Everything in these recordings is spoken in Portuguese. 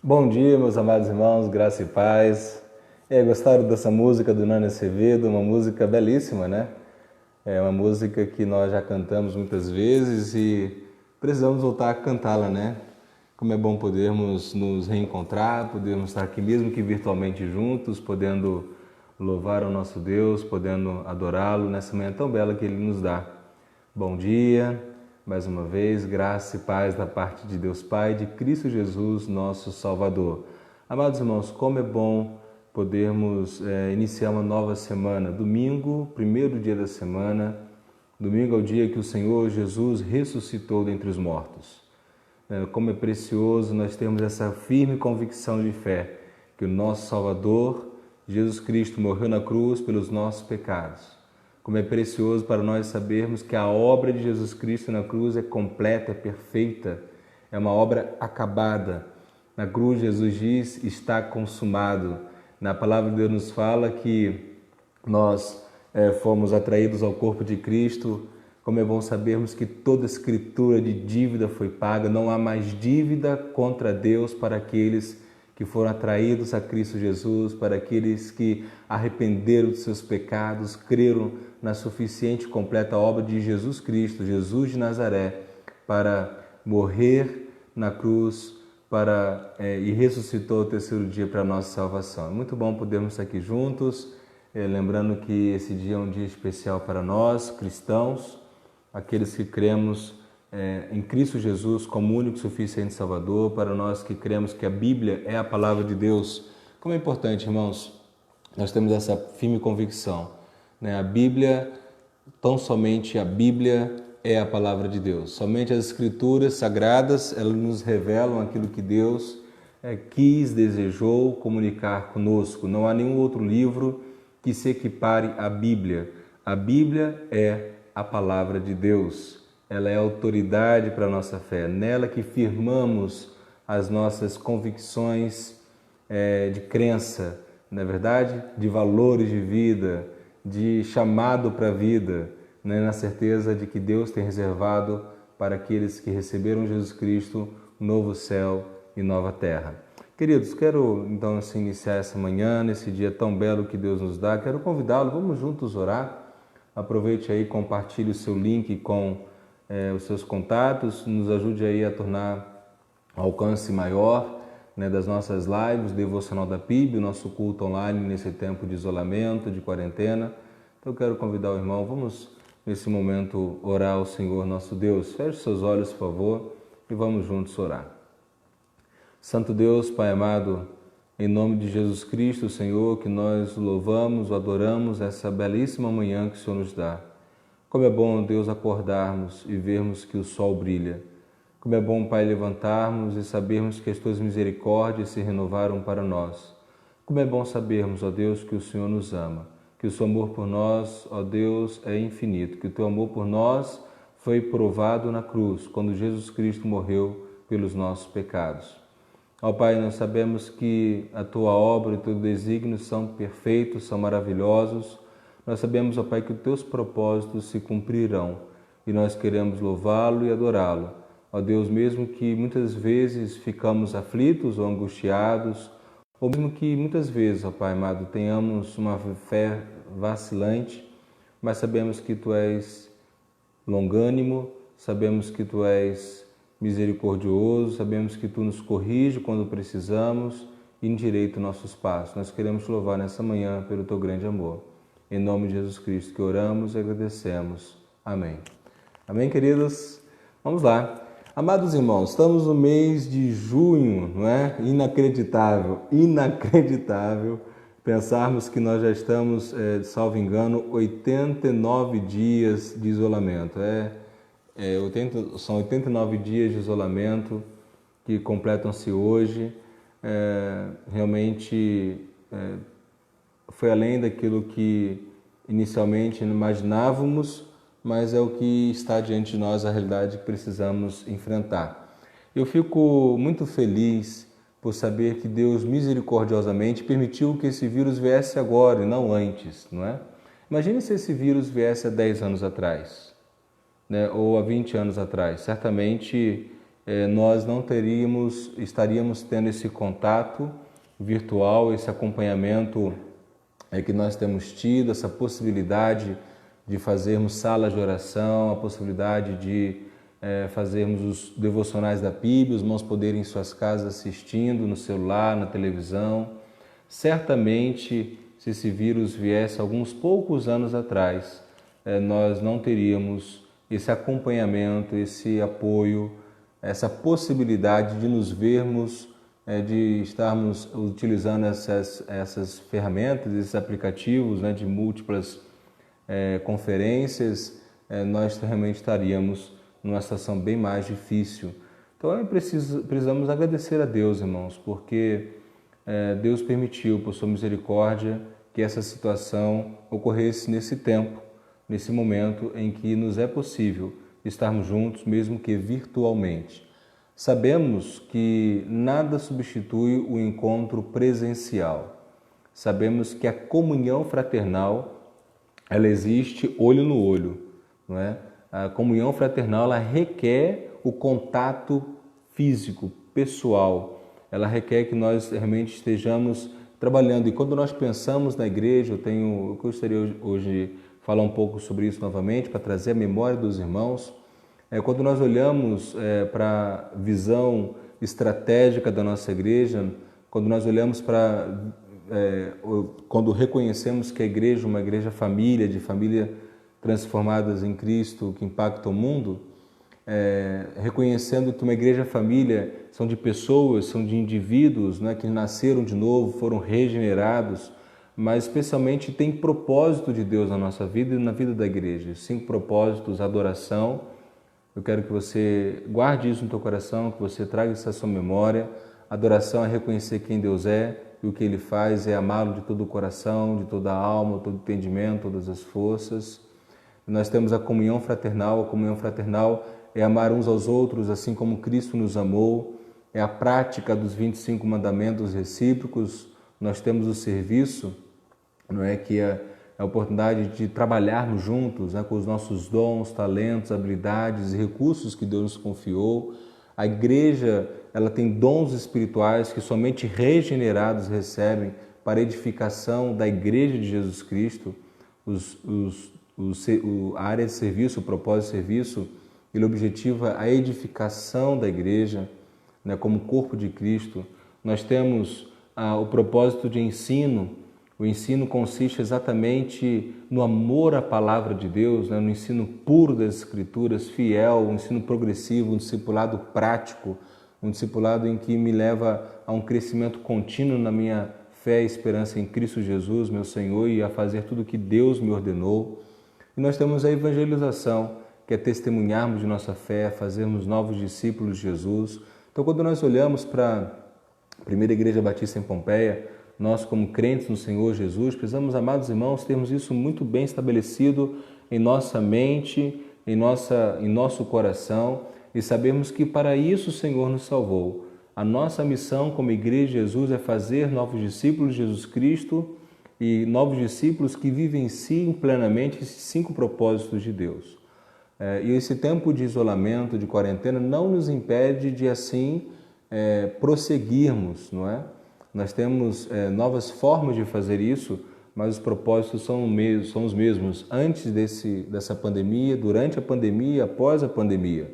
Bom dia, meus amados irmãos, graça e paz. Gostaram dessa música do Nani Acevedo? Uma música belíssima, né? É uma música que nós já cantamos muitas vezes e precisamos voltar a cantá-la, né? Como é bom podermos nos reencontrar, podermos estar aqui mesmo que virtualmente juntos, podendo louvar o nosso Deus, podendo adorá-lo nessa manhã tão bela que Ele nos dá. Bom dia, mais uma vez, graça e paz da parte de Deus Pai, de Cristo Jesus, nosso Salvador. Amados irmãos, como é bom podermos iniciar uma nova semana. Domingo, primeiro dia da semana, domingo é o dia que o Senhor Jesus ressuscitou dentre os mortos. Como é precioso nós termos essa firme convicção de fé que o nosso Salvador, Jesus Cristo, morreu na cruz pelos nossos pecados. Como é precioso para nós sabermos que a obra de Jesus Cristo na cruz é completa, é perfeita, é uma obra acabada. Na cruz Jesus diz, está consumado. Na palavra de Deus nos fala que nós fomos atraídos ao corpo de Cristo. Como é bom sabermos que toda escritura de dívida foi paga, não há mais dívida contra Deus para aqueles que foram atraídos a Cristo Jesus, para aqueles que arrependeram de seus pecados, creram na suficiente e completa obra de Jesus Cristo, Jesus de Nazaré, para morrer na cruz e ressuscitou ao terceiro dia para a nossa salvação. É muito bom podermos estar aqui juntos, lembrando que esse dia é um dia especial para nós, cristãos, aqueles que cremos em Cristo Jesus como único e suficiente Salvador, para nós que cremos que a Bíblia é a palavra de Deus. Como é importante, irmãos, nós temos essa firme convicção, né? A Bíblia, tão somente a Bíblia é a palavra de Deus. Somente as Escrituras Sagradas, elas nos revelam aquilo que Deus quis, desejou comunicar conosco. Não há nenhum outro livro que se equipare à Bíblia. A Bíblia é a palavra de Deus. Ela é a autoridade para a nossa fé. Nela que firmamos as nossas convicções de crença, não é verdade? De valores de vida, de chamado para a vida, né? Na certeza de que Deus tem reservado para aqueles que receberam Jesus Cristo um novo céu e nova terra. Queridos, quero então assim, iniciar essa manhã, nesse dia tão belo que Deus nos dá. Quero convidá-lo, vamos juntos orar. Aproveite aí, compartilhe o seu link com os seus contatos, nos ajude aí a tornar o alcance maior, né, das nossas lives, devocional da PIB, o nosso culto online nesse tempo de isolamento, de quarentena. Então eu quero convidar o irmão, vamos nesse momento orar ao Senhor nosso Deus. Feche seus olhos, por favor, e vamos juntos orar. Santo Deus, Pai amado, em nome de Jesus Cristo, Senhor, que nós louvamos, adoramos essa belíssima manhã que o Senhor nos dá. Como é bom, Deus, acordarmos e vermos que o sol brilha. Como é bom, Pai, levantarmos e sabermos que as Tuas misericórdias se renovaram para nós. Como é bom sabermos, ó Deus, que o Senhor nos ama, que o Seu amor por nós, ó Deus, é infinito, que o Teu amor por nós foi provado na cruz, quando Jesus Cristo morreu pelos nossos pecados. Ó Pai, nós sabemos que a Tua obra e o Teu desígnio são perfeitos, são maravilhosos. Nós sabemos, ó Pai, que os Teus propósitos se cumprirão e nós queremos louvá-lo e adorá-lo. Ó Deus, mesmo que muitas vezes ficamos aflitos ou angustiados, ou mesmo que muitas vezes, ó Pai amado, tenhamos uma fé vacilante, mas sabemos que Tu és longânimo, sabemos que Tu és misericordioso, sabemos que Tu nos corrige quando precisamos e endireita nossos passos. Nós queremos te louvar nessa manhã pelo Teu grande amor. Em nome de Jesus Cristo que oramos e agradecemos. Amém. Amém, queridos? Vamos lá. Amados irmãos, estamos no mês de junho, não é? Inacreditável pensarmos que nós já estamos, salvo engano, 89 dias de isolamento. São 89 dias de isolamento que completam-se hoje. Realmente foi além daquilo que inicialmente imaginávamos, mas é o que está diante de nós, a realidade que precisamos enfrentar. Eu fico muito feliz por saber que Deus misericordiosamente permitiu que esse vírus viesse agora e não antes, não é? Imagine se esse vírus viesse há 10 anos atrás, né? Ou há 20 anos atrás. Certamente nós não estaríamos tendo esse contato virtual, esse acompanhamento que nós temos tido, essa possibilidade de fazermos salas de oração, a possibilidade de fazermos os devocionais da PIB, os irmãos poderem em suas casas assistindo no celular, na televisão. Certamente, se esse vírus viesse alguns poucos anos atrás, nós não teríamos esse acompanhamento, esse apoio, essa possibilidade de nos vermos, de estarmos utilizando essas ferramentas, esses aplicativos, né, de múltiplas conferências, nós realmente estaríamos numa situação bem mais difícil. Então precisamos agradecer a Deus, irmãos, porque Deus permitiu, por sua misericórdia, que essa situação ocorresse nesse tempo, nesse momento em que nos é possível estarmos juntos, mesmo que virtualmente. Sabemos que nada substitui o encontro presencial. Sabemos que a comunhão fraternal, ela existe olho no olho, não é? A comunhão fraternal, ela requer o contato físico, pessoal. Ela requer que nós realmente estejamos trabalhando. E quando nós pensamos na igreja, eu gostaria hoje de falar um pouco sobre isso novamente, para trazer a memória dos irmãos. Quando nós olhamos para a visão estratégica da nossa igreja, quando nós olhamos quando reconhecemos que a igreja é uma igreja família, de família transformadas em Cristo, que impacta o mundo, reconhecendo que uma igreja família são de pessoas, são de indivíduos, né, que nasceram de novo, foram regenerados, mas especialmente tem propósito de Deus na nossa vida e na vida da igreja. 5 propósitos: adoração. Eu quero que você guarde isso no teu coração, que você traga isso à sua memória. Adoração é reconhecer quem Deus é e o que Ele faz, é amá-lo de todo o coração, de toda a alma, todo o entendimento, todas as forças. Nós temos a comunhão fraternal. A comunhão fraternal é amar uns aos outros assim como Cristo nos amou. É a prática dos 25 mandamentos recíprocos. Nós temos o serviço, não é, que é a oportunidade de trabalharmos juntos, né, com os nossos dons, talentos, habilidades e recursos que Deus nos confiou. A igreja, ela tem dons espirituais que somente regenerados recebem para a edificação da igreja de Jesus Cristo. A área de serviço, o propósito de serviço, ele objetiva a edificação da igreja, né, como corpo de Cristo. Nós temos o propósito de ensino. O ensino consiste exatamente no amor à palavra de Deus, né? No ensino puro das Escrituras, fiel, um ensino progressivo, um discipulado prático, um discipulado em que me leva a um crescimento contínuo na minha fé e esperança em Cristo Jesus, meu Senhor, e a fazer tudo o que Deus me ordenou. E nós temos a evangelização, que é testemunharmos de nossa fé, fazermos novos discípulos de Jesus. Então, quando nós olhamos para a Primeira Igreja Batista em Pompeia, nós, como crentes no Senhor Jesus, precisamos, amados irmãos, termos isso muito bem estabelecido em nossa mente, em nosso coração, e sabermos que para isso o Senhor nos salvou. A nossa missão como Igreja de Jesus é fazer novos discípulos de Jesus Cristo e novos discípulos que vivenciem plenamente esses 5 propósitos de Deus. E esse tempo de isolamento, de quarentena, não nos impede de assim prosseguirmos, não é? Nós temos novas formas de fazer isso, mas os propósitos são os mesmos antes dessa pandemia, durante a pandemia e após a pandemia.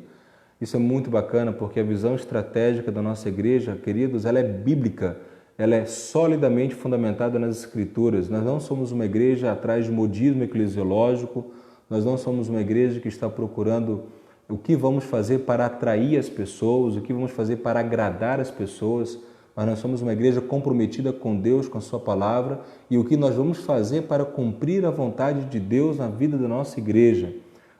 Isso é muito bacana porque a visão estratégica da nossa igreja, queridos, ela é bíblica, ela é solidamente fundamentada nas Escrituras. Nós não somos uma igreja atrás de modismo eclesiológico, nós não somos uma igreja que está procurando o que vamos fazer para atrair as pessoas, o que vamos fazer para agradar as pessoas, mas nós somos uma igreja comprometida com Deus, com a sua palavra, e o que nós vamos fazer para cumprir a vontade de Deus na vida da nossa igreja.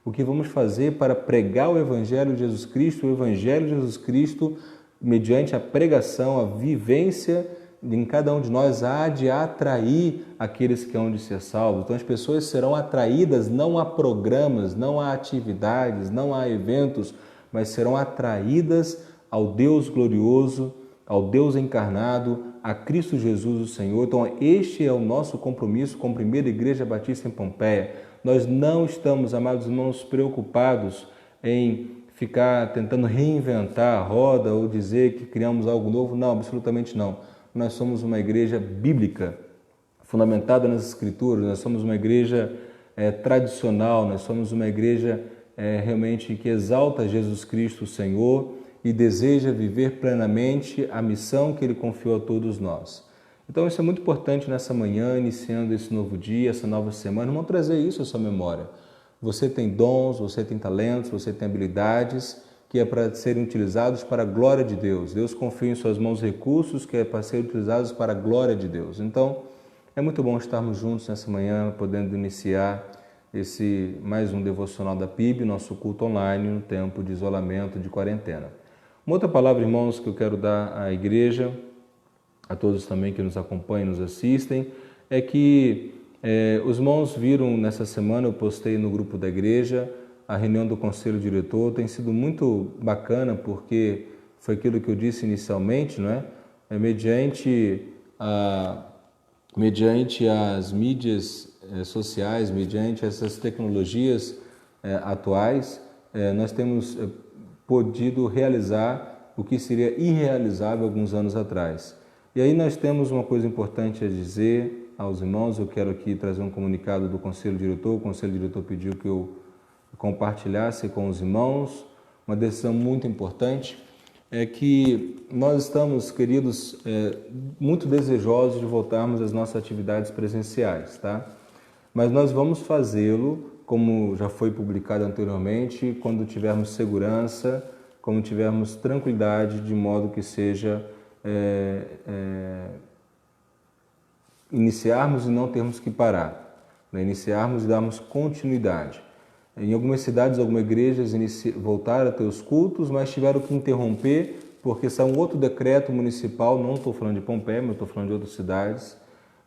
O que vamos fazer para pregar o Evangelho de Jesus Cristo, o Evangelho de Jesus Cristo, mediante a pregação, a vivência em cada um de nós, há de atrair aqueles que hão de ser salvos. Então as pessoas serão atraídas não a programas, não a atividades, não a eventos, mas serão atraídas ao Deus glorioso, ao Deus encarnado, a Cristo Jesus, o Senhor. Então, este é o nosso compromisso com a Primeira Igreja Batista em Pompeia. Nós não estamos, amados irmãos, preocupados em ficar tentando reinventar a roda ou dizer que criamos algo novo. Não, absolutamente não. Nós somos uma igreja bíblica, fundamentada nas Escrituras. Nós somos uma igreja tradicional, nós somos uma igreja realmente que exalta Jesus Cristo, o Senhor, e deseja viver plenamente a missão que Ele confiou a todos nós. Então isso é muito importante nessa manhã, iniciando esse novo dia, essa nova semana. Vamos trazer isso à sua memória. Você tem dons, você tem talentos, você tem habilidades que é para serem utilizados para a glória de Deus. Deus confia em suas mãos recursos que é para serem utilizados para a glória de Deus. Então é muito bom estarmos juntos nessa manhã, podendo iniciar mais um devocional da PIB, nosso culto online no tempo de isolamento, de quarentena. Uma outra palavra, irmãos, que eu quero dar à igreja, a todos também que nos acompanham, nos assistem, é que os irmãos viram nessa semana, eu postei no grupo da igreja, a reunião do Conselho Diretor. Tem sido muito bacana porque foi aquilo que eu disse inicialmente, não é? Mediante as mídias sociais, mediante essas tecnologias atuais, nós temos podido realizar o que seria irrealizável alguns anos atrás. E aí nós temos uma coisa importante a dizer aos irmãos. Eu quero aqui trazer um comunicado do Conselho Diretor. O Conselho Diretor pediu que eu compartilhasse com os irmãos uma decisão muito importante. é que nós estamos, queridos, muito desejosos de voltarmos às nossas atividades presenciais, tá? Mas nós vamos fazê-lo, como já foi publicado anteriormente, quando tivermos segurança, quando tivermos tranquilidade, de modo que seja iniciarmos e não termos que parar, né? Iniciarmos e darmos continuidade. Em algumas cidades, algumas igrejas voltaram a ter os cultos, mas tiveram que interromper porque saiu um outro decreto municipal, não estou falando de Pompeia, mas estou falando de outras cidades,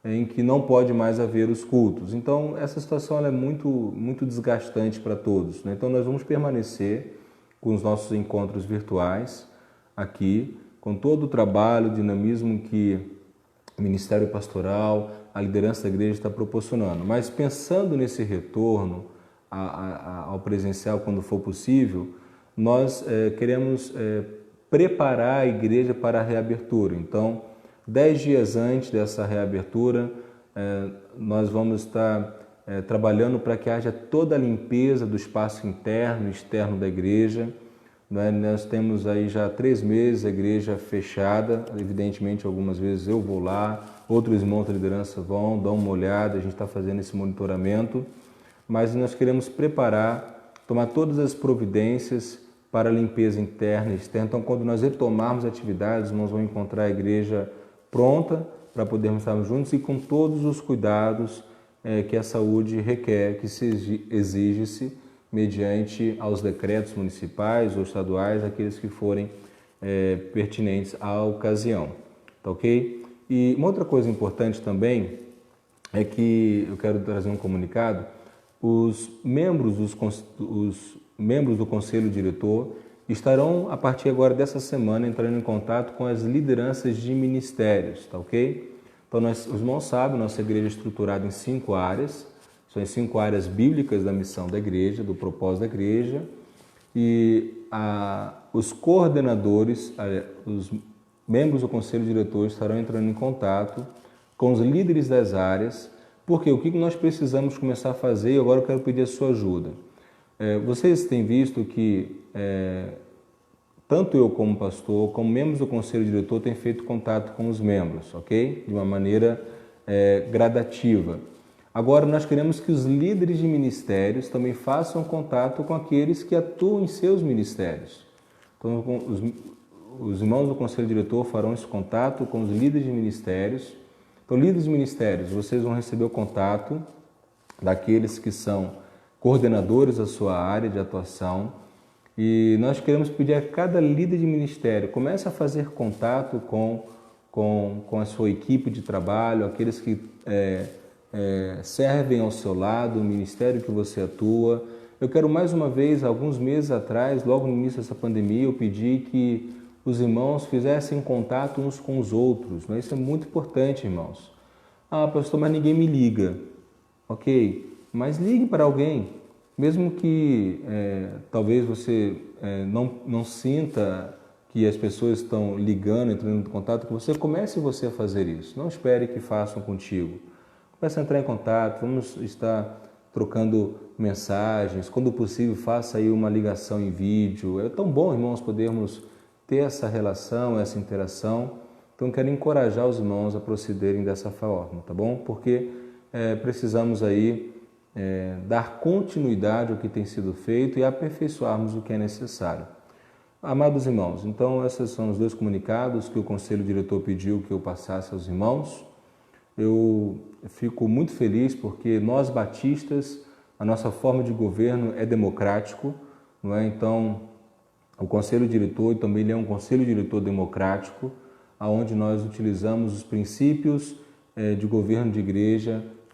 em que não pode mais haver os cultos. Então, essa situação ela é muito desgastante para todos, né? Então, nós vamos permanecer com os nossos encontros virtuais aqui, com todo o trabalho, o dinamismo que o Ministério Pastoral, a liderança da igreja está proporcionando. Mas pensando nesse retorno ao presencial quando for possível, nós queremos preparar a igreja para a reabertura. Então, 10 dias antes dessa reabertura, nós vamos estar trabalhando para que haja toda a limpeza do espaço interno e externo da igreja. Nós temos aí já 3 meses a igreja fechada, evidentemente algumas vezes eu vou lá, outros irmãos da liderança vão, dão uma olhada, a gente está fazendo esse monitoramento, mas nós queremos preparar, tomar todas as providências para a limpeza interna e externa. Então, quando nós retomarmos atividades, nós vamos encontrar a igreja pronta para podermos estarmos juntos e com todos os cuidados que a saúde requer, que se exige-se mediante aos decretos municipais ou estaduais, aqueles que forem pertinentes à ocasião, tá ok? E uma outra coisa importante também é que eu quero trazer um comunicado. Os membros do Conselho Diretor estarão, a partir agora dessa semana, entrando em contato com as lideranças de ministérios, tá ok? Então, os irmãos sabem, nossa igreja é estruturada em 5 áreas, são as 5 áreas bíblicas da missão da igreja, do propósito da igreja, e os coordenadores, os membros do Conselho Diretor estarão entrando em contato com os líderes das áreas, porque o que nós precisamos começar a fazer, e agora eu quero pedir a sua ajuda. Vocês têm visto que tanto eu como pastor, como membros do Conselho Diretor, têm feito contato com os membros, ok? De uma maneira gradativa. Agora, nós queremos que os líderes de ministérios também façam contato com aqueles que atuam em seus ministérios. Então, os irmãos do Conselho Diretor farão esse contato com os líderes de ministérios. Então, líderes de ministérios, vocês vão receber o contato daqueles que são coordenadores da sua área de atuação. E nós queremos pedir a cada líder de ministério, comece a fazer contato com a sua equipe de trabalho, aqueles que servem ao seu lado, o ministério que você atua. Eu quero mais uma vez, alguns meses atrás, logo no início dessa pandemia, eu pedi que os irmãos fizessem contato uns com os outros, né? Isso é muito importante, irmãos. Ah, pastor, mas ninguém me liga. Ok, mas ligue para alguém, mesmo que talvez você não sinta que as pessoas estão ligando, entrando em contato com você, comece você a fazer isso. Não espere que façam contigo. Comece a entrar em contato, vamos estar trocando mensagens. Quando possível, faça aí uma ligação em vídeo. É tão bom, irmãos, podermos ter essa relação, essa interação. Então, quero encorajar os irmãos a procederem dessa forma, tá bom? Porque precisamos aí dar continuidade ao que tem sido feito e aperfeiçoarmos o que é necessário. Amados irmãos, então esses são os 2 comunicados que o Conselho Diretor pediu que eu passasse aos irmãos. Eu fico muito feliz porque nós batistas, a nossa forma de governo é democrático, não é? Então, o Conselho Diretor também é um Conselho Diretor democrático, onde nós utilizamos os princípios de governo de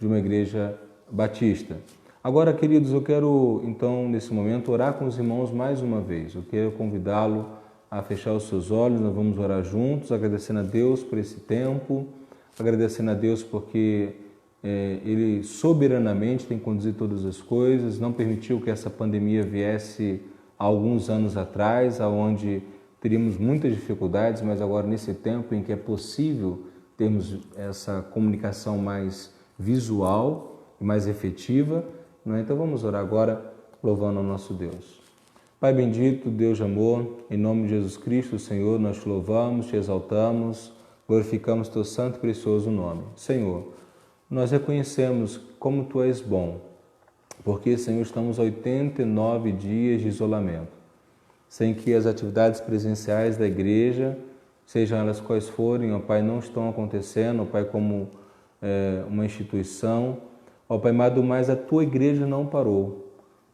uma igreja batista. Agora, queridos, eu quero, então, nesse momento, orar com os irmãos mais uma vez. Eu quero convidá-lo a fechar os seus olhos, nós vamos orar juntos, agradecendo a Deus por esse tempo, agradecendo a Deus porque Ele soberanamente tem conduzido todas as coisas, não permitiu que essa pandemia viesse há alguns anos atrás, onde teríamos muitas dificuldades, mas agora nesse tempo em que é possível termos essa comunicação mais visual e mais efetiva, não é? Então vamos orar agora louvando ao nosso Deus. Pai bendito, Deus de amor, em nome de Jesus Cristo, Senhor, nós te louvamos, te exaltamos, glorificamos teu santo e precioso nome. Senhor, nós reconhecemos como tu és bom, porque, Senhor, estamos a 89 dias de isolamento, sem que as atividades presenciais da igreja, sejam elas quais forem, ó Pai, não estão acontecendo, ó Pai, como uma instituição, ó Pai amado, mas a tua igreja não parou.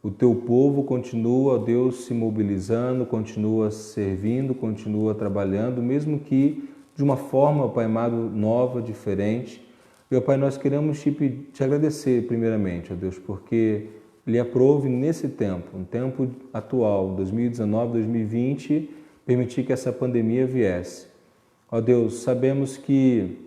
O teu povo continua, ó Deus, se mobilizando, continua servindo, continua trabalhando, mesmo que de uma forma, ó Pai amado, nova, diferente. E, ó Pai, nós queremos te agradecer primeiramente, ó Deus, porque lhe aprove nesse tempo, um tempo atual, 2019, 2020, permitir que essa pandemia viesse. Ó Deus, sabemos que,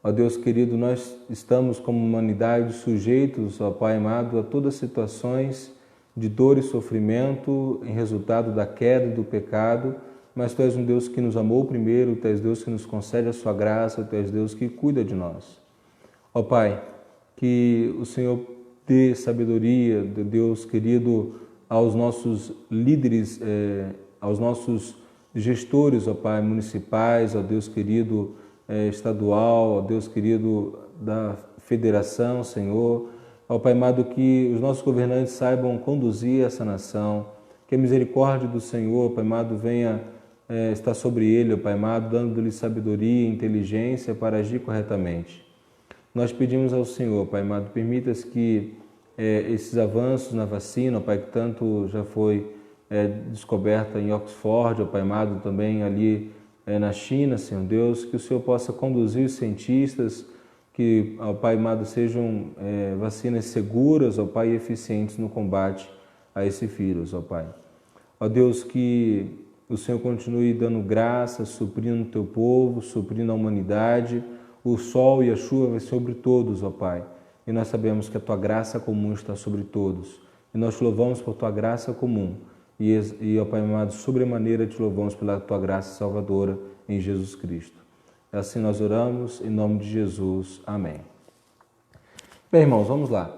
ó Deus querido, nós estamos como humanidade sujeitos, ó Pai amado, a todas as situações de dor e sofrimento em resultado da queda e do pecado, mas Tu és um Deus que nos amou primeiro, Tu és Deus que nos concede a Sua graça, Tu és Deus que cuida de nós. Ó Pai, que o Senhor dê sabedoria, Deus querido, aos nossos líderes, aos nossos gestores, ó Pai, municipais, ó Deus querido, estadual, ó Deus querido, da federação, Senhor. Ó Pai amado, que os nossos governantes saibam conduzir essa nação, que a misericórdia do Senhor, Pai amado, venha estar sobre ele, ó Pai amado, dando-lhe sabedoria e inteligência para agir corretamente. Nós pedimos ao Senhor, Pai amado, permitas que esses avanços na vacina, ó Pai, que tanto já foi descoberta em Oxford, ó Pai amado, também ali na China, Senhor Deus, que o Senhor possa conduzir os cientistas, que, ó Pai amado, sejam vacinas seguras, ó Pai, e eficientes no combate a esse vírus, ó Pai. Ó Deus, que o Senhor continue dando graça, suprindo o Teu povo, suprindo a humanidade. O sol e a chuva vai sobre todos, ó Pai. E nós sabemos que a Tua graça comum está sobre todos. E nós te louvamos por Tua graça comum. E ó Pai amado, sobremaneira te louvamos pela Tua graça salvadora em Jesus Cristo. Assim nós oramos, em nome de Jesus. Amém. Bem, irmãos, vamos lá.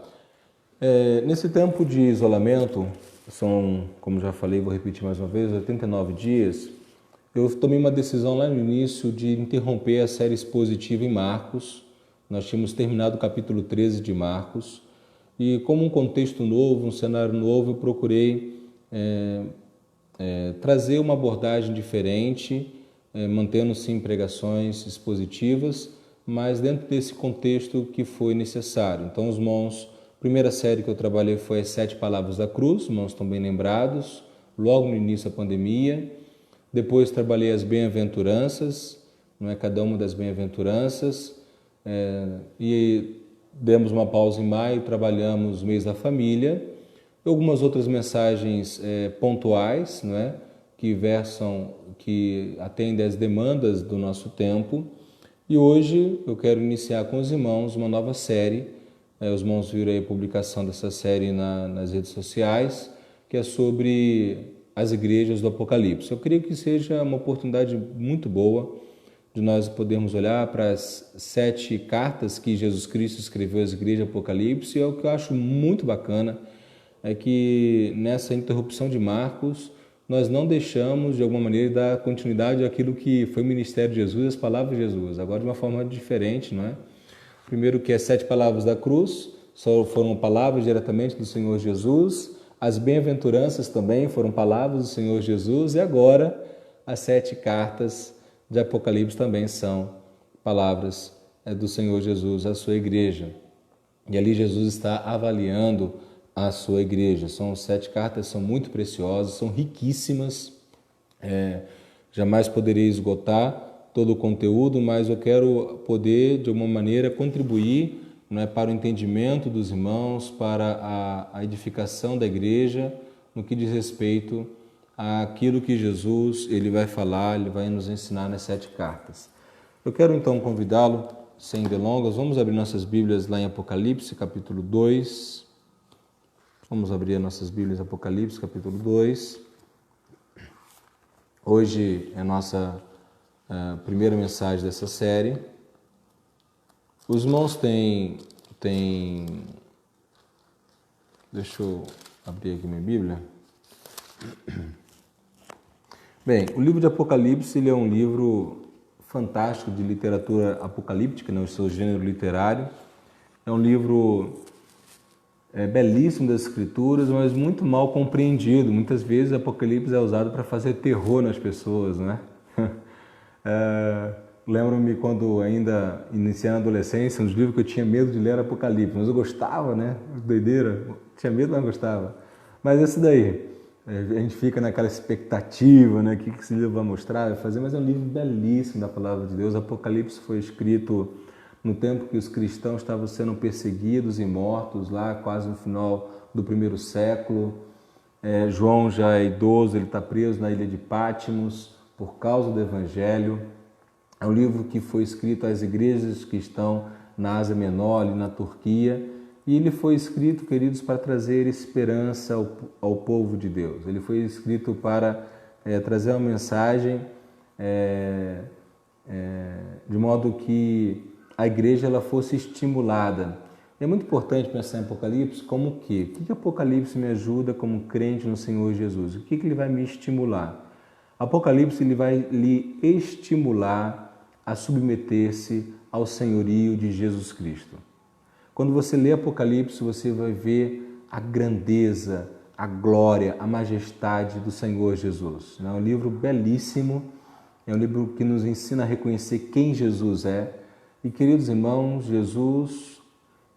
Nesse tempo de isolamento, são, como já falei, vou repetir mais uma vez, 89 dias, eu tomei uma decisão lá no início de interromper a série expositiva em Marcos. Nós tínhamos terminado o capítulo 13 de Marcos e, como um contexto novo, um cenário novo, eu procurei trazer uma abordagem diferente, mantendo sim pregações expositivas, mas dentro desse contexto que foi necessário. Então, os irmãos, a primeira série que eu trabalhei foi as 7 palavras da cruz, os irmãos estão bem lembrados, logo no início da pandemia. Depois trabalhei as bem-aventuranças, não é, cada uma das bem-aventuranças, e demos uma pausa em maio, trabalhamos o mês da família, e algumas outras mensagens pontuais, não é, que atendem às demandas do nosso tempo. E hoje eu quero iniciar com os irmãos uma nova série. Os irmãos viram aí a publicação dessa série nas redes sociais, que é sobre as igrejas do Apocalipse. Eu creio que seja uma oportunidade muito boa de nós podermos olhar para as 7 cartas que Jesus Cristo escreveu às igrejas do Apocalipse. E o que eu acho muito bacana é que nessa interrupção de Marcos, nós não deixamos, de alguma maneira, dar continuidade àquilo que foi o ministério de Jesus, as palavras de Jesus, agora de uma forma diferente, não é? Primeiro que as 7 palavras da cruz só foram palavras diretamente do Senhor Jesus, as bem-aventuranças também foram palavras do Senhor Jesus, e agora as 7 cartas de Apocalipse também são palavras do Senhor Jesus à sua igreja. E ali Jesus está avaliando a sua igreja. São 7 cartas, são muito preciosas, são riquíssimas, jamais poderei esgotar todo o conteúdo, mas eu quero poder, de alguma maneira, contribuir, não é, para o entendimento dos irmãos, para a edificação da igreja, no que diz respeito àquilo que Jesus ele vai falar, ele vai nos ensinar nas 7 cartas. Eu quero então convidá-lo, sem delongas, vamos abrir nossas Bíblias lá em Apocalipse, capítulo 2. Vamos abrir nossas Bíblias, Apocalipse, capítulo 2. Hoje é a nossa primeira mensagem dessa série. Os irmãos têm... Deixa eu abrir aqui minha Bíblia. Bem, o livro de Apocalipse ele é um livro fantástico de literatura apocalíptica, né, o seu gênero literário. É um livro belíssimo das Escrituras, mas muito mal compreendido. Muitas vezes Apocalipse é usado para fazer terror nas pessoas, né? Lembro-me quando ainda iniciando a adolescência, um dos livros que eu tinha medo de ler era Apocalipse, mas eu gostava, né? Doideira, tinha medo, mas gostava. Mas esse daí, a gente fica naquela expectativa, né? O que esse livro vai mostrar, vai fazer, mas é um livro belíssimo da Palavra de Deus. Apocalipse foi escrito no tempo que os cristãos estavam sendo perseguidos e mortos, lá quase no final do primeiro século. João já é idoso, ele está preso na ilha de Patmos por causa do Evangelho. É um livro que foi escrito às igrejas que estão na Ásia Menor, ali na Turquia, e ele foi escrito, queridos, para trazer esperança ao povo de Deus. Ele foi escrito para trazer uma mensagem de modo que a igreja ela fosse estimulada. É muito importante pensar em Apocalipse como o quê? O que Apocalipse me ajuda como crente no Senhor Jesus? O que ele vai me estimular? Apocalipse ele vai lhe estimular a submeter-se ao senhorio de Jesus Cristo. Quando você lê Apocalipse, você vai ver a grandeza, a glória, a majestade do Senhor Jesus. É um livro belíssimo, é um livro que nos ensina a reconhecer quem Jesus é. E, queridos irmãos, Jesus,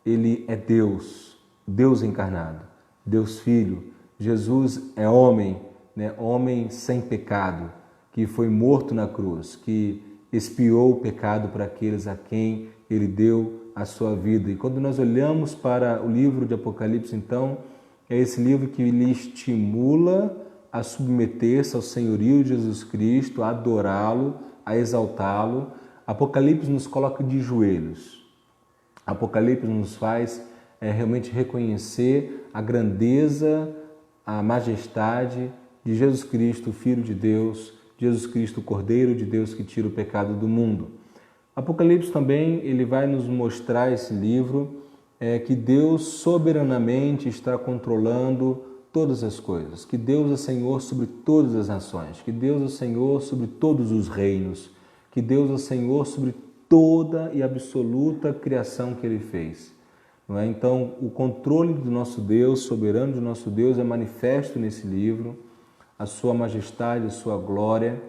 ele é Deus, Deus encarnado, Deus Filho. Jesus é homem, né? Homem sem pecado, que foi morto na cruz, que expiou o pecado para aqueles a quem ele deu a sua vida. E quando nós olhamos para o livro de Apocalipse, então, é esse livro que lhe estimula a submeter-se ao senhorio de Jesus Cristo, a adorá-lo, a exaltá-lo. Apocalipse nos coloca de joelhos. Apocalipse nos faz realmente reconhecer a grandeza, a majestade de Jesus Cristo, Filho de Deus, Jesus Cristo, Cordeiro de Deus que tira o pecado do mundo. Apocalipse também ele vai nos mostrar esse livro que Deus soberanamente está controlando todas as coisas, que Deus é Senhor sobre todas as nações, que Deus é Senhor sobre todos os reinos, que Deus é Senhor sobre toda e absoluta criação que Ele fez. Não é? Então, o controle do nosso Deus, soberano do nosso Deus, é manifesto nesse livro, a sua majestade, a sua glória.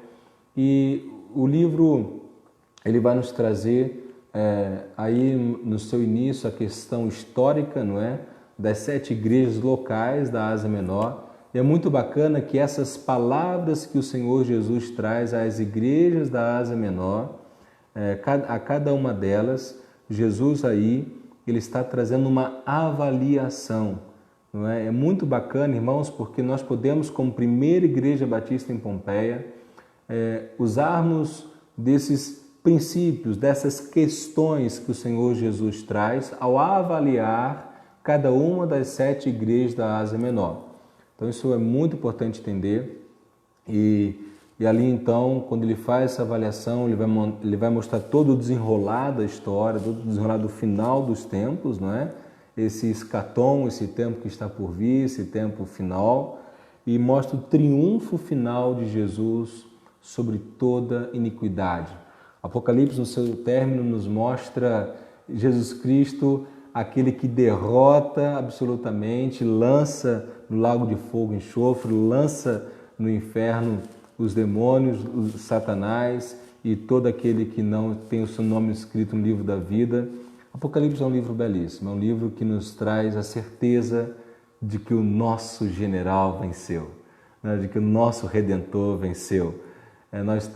E o livro ele vai nos trazer aí no seu início a questão histórica, não é? Das 7 igrejas locais da Ásia Menor. E é muito bacana que essas palavras que o Senhor Jesus traz às igrejas da Ásia Menor, a cada uma delas, Jesus aí, ele está trazendo uma avaliação. Não é? É muito bacana, irmãos, porque nós podemos, como primeira igreja batista em Pompeia, usarmos desses princípios, dessas questões que o Senhor Jesus traz ao avaliar cada uma das 7 igrejas da Ásia Menor. Então isso é muito importante entender e ali então, quando ele faz essa avaliação, ele vai mostrar todo o desenrolar da história, todo o desenrolar do final dos tempos, não é? Esse escatom, esse tempo que está por vir, esse tempo final, e mostra o triunfo final de Jesus sobre toda iniquidade. Apocalipse, no seu término, nos mostra Jesus Cristo, aquele que derrota absolutamente, lança no lago de fogo e enxofre, lança no inferno os demônios, os Satanás e todo aquele que não tem o seu nome escrito no livro da vida. Apocalipse é um livro belíssimo, é um livro que nos traz a certeza de que o nosso general venceu, né? De que o nosso Redentor venceu. Nós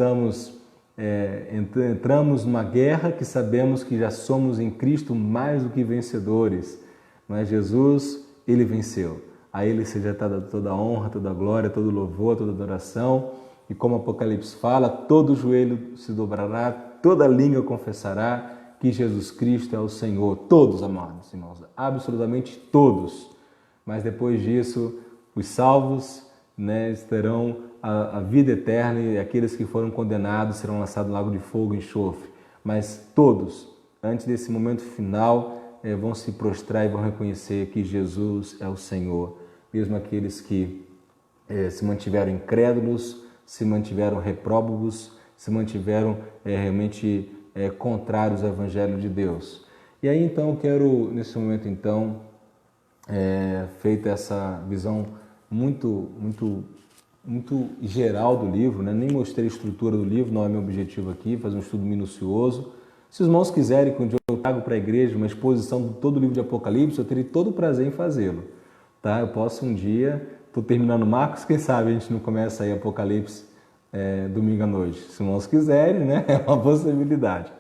entramos numa guerra que sabemos que já somos em Cristo mais do que vencedores. Mas Jesus, ele venceu. A ele seja dada toda a honra, toda a glória, todo o louvor, toda a adoração. E como Apocalipse fala, todo joelho se dobrará, toda língua confessará que Jesus Cristo é o Senhor. Todos, amados irmãos, absolutamente todos. Mas depois disso, os salvos, né, terão a vida eterna e aqueles que foram condenados serão lançados no lago de fogo e enxofre. Mas todos, antes desse momento final, vão se prostrar e vão reconhecer que Jesus é o Senhor. mesmo aqueles que se mantiveram incrédulos, se mantiveram repróbabos, se mantiveram realmente contrários ao Evangelho de Deus. E aí então eu quero, nesse momento então, feita essa visão muito geral do livro, né? Nem mostrei a estrutura do livro, não é meu objetivo aqui, fazer um estudo minucioso. Se os irmãos quiserem que um dia eu trago para a igreja uma exposição de todo o livro de Apocalipse, eu teria todo o prazer em fazê-lo. Tá? Eu posso um dia, estou terminando Marcos, quem sabe a gente não começa aí Apocalipse domingo à noite. Se os irmãos quiserem, né? É uma possibilidade.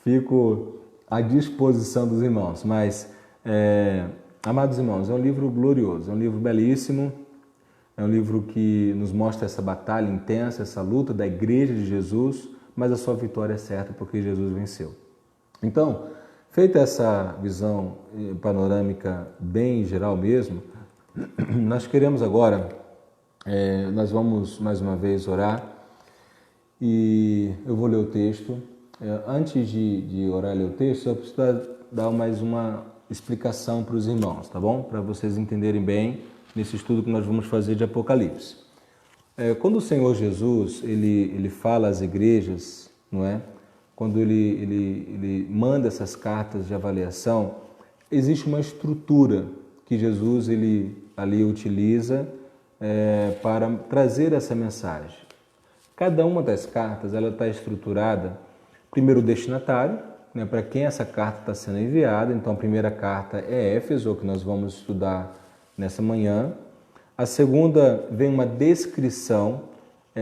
Fico à disposição dos irmãos. Mas, amados irmãos, é um livro glorioso, é um livro belíssimo, é um livro que nos mostra essa batalha intensa, essa luta da igreja de Jesus, mas a sua vitória é certa porque Jesus venceu. Então, feita essa visão panorâmica bem geral mesmo, nós queremos agora, nós vamos mais uma vez orar e eu vou ler o texto. Antes de orar e ler o texto, eu preciso dar mais uma explicação para os irmãos, tá bom? Para vocês entenderem bem nesse estudo que nós vamos fazer de Apocalipse. Quando o Senhor Jesus ele fala às igrejas, não é? Quando ele manda essas cartas de avaliação, existe uma estrutura que Jesus ele ali utiliza para trazer essa mensagem. Cada uma das cartas ela está estruturada, primeiro o destinatário, né, para quem essa carta está sendo enviada. Então a primeira carta é Éfeso, que nós vamos estudar nessa manhã. A segunda vem uma descrição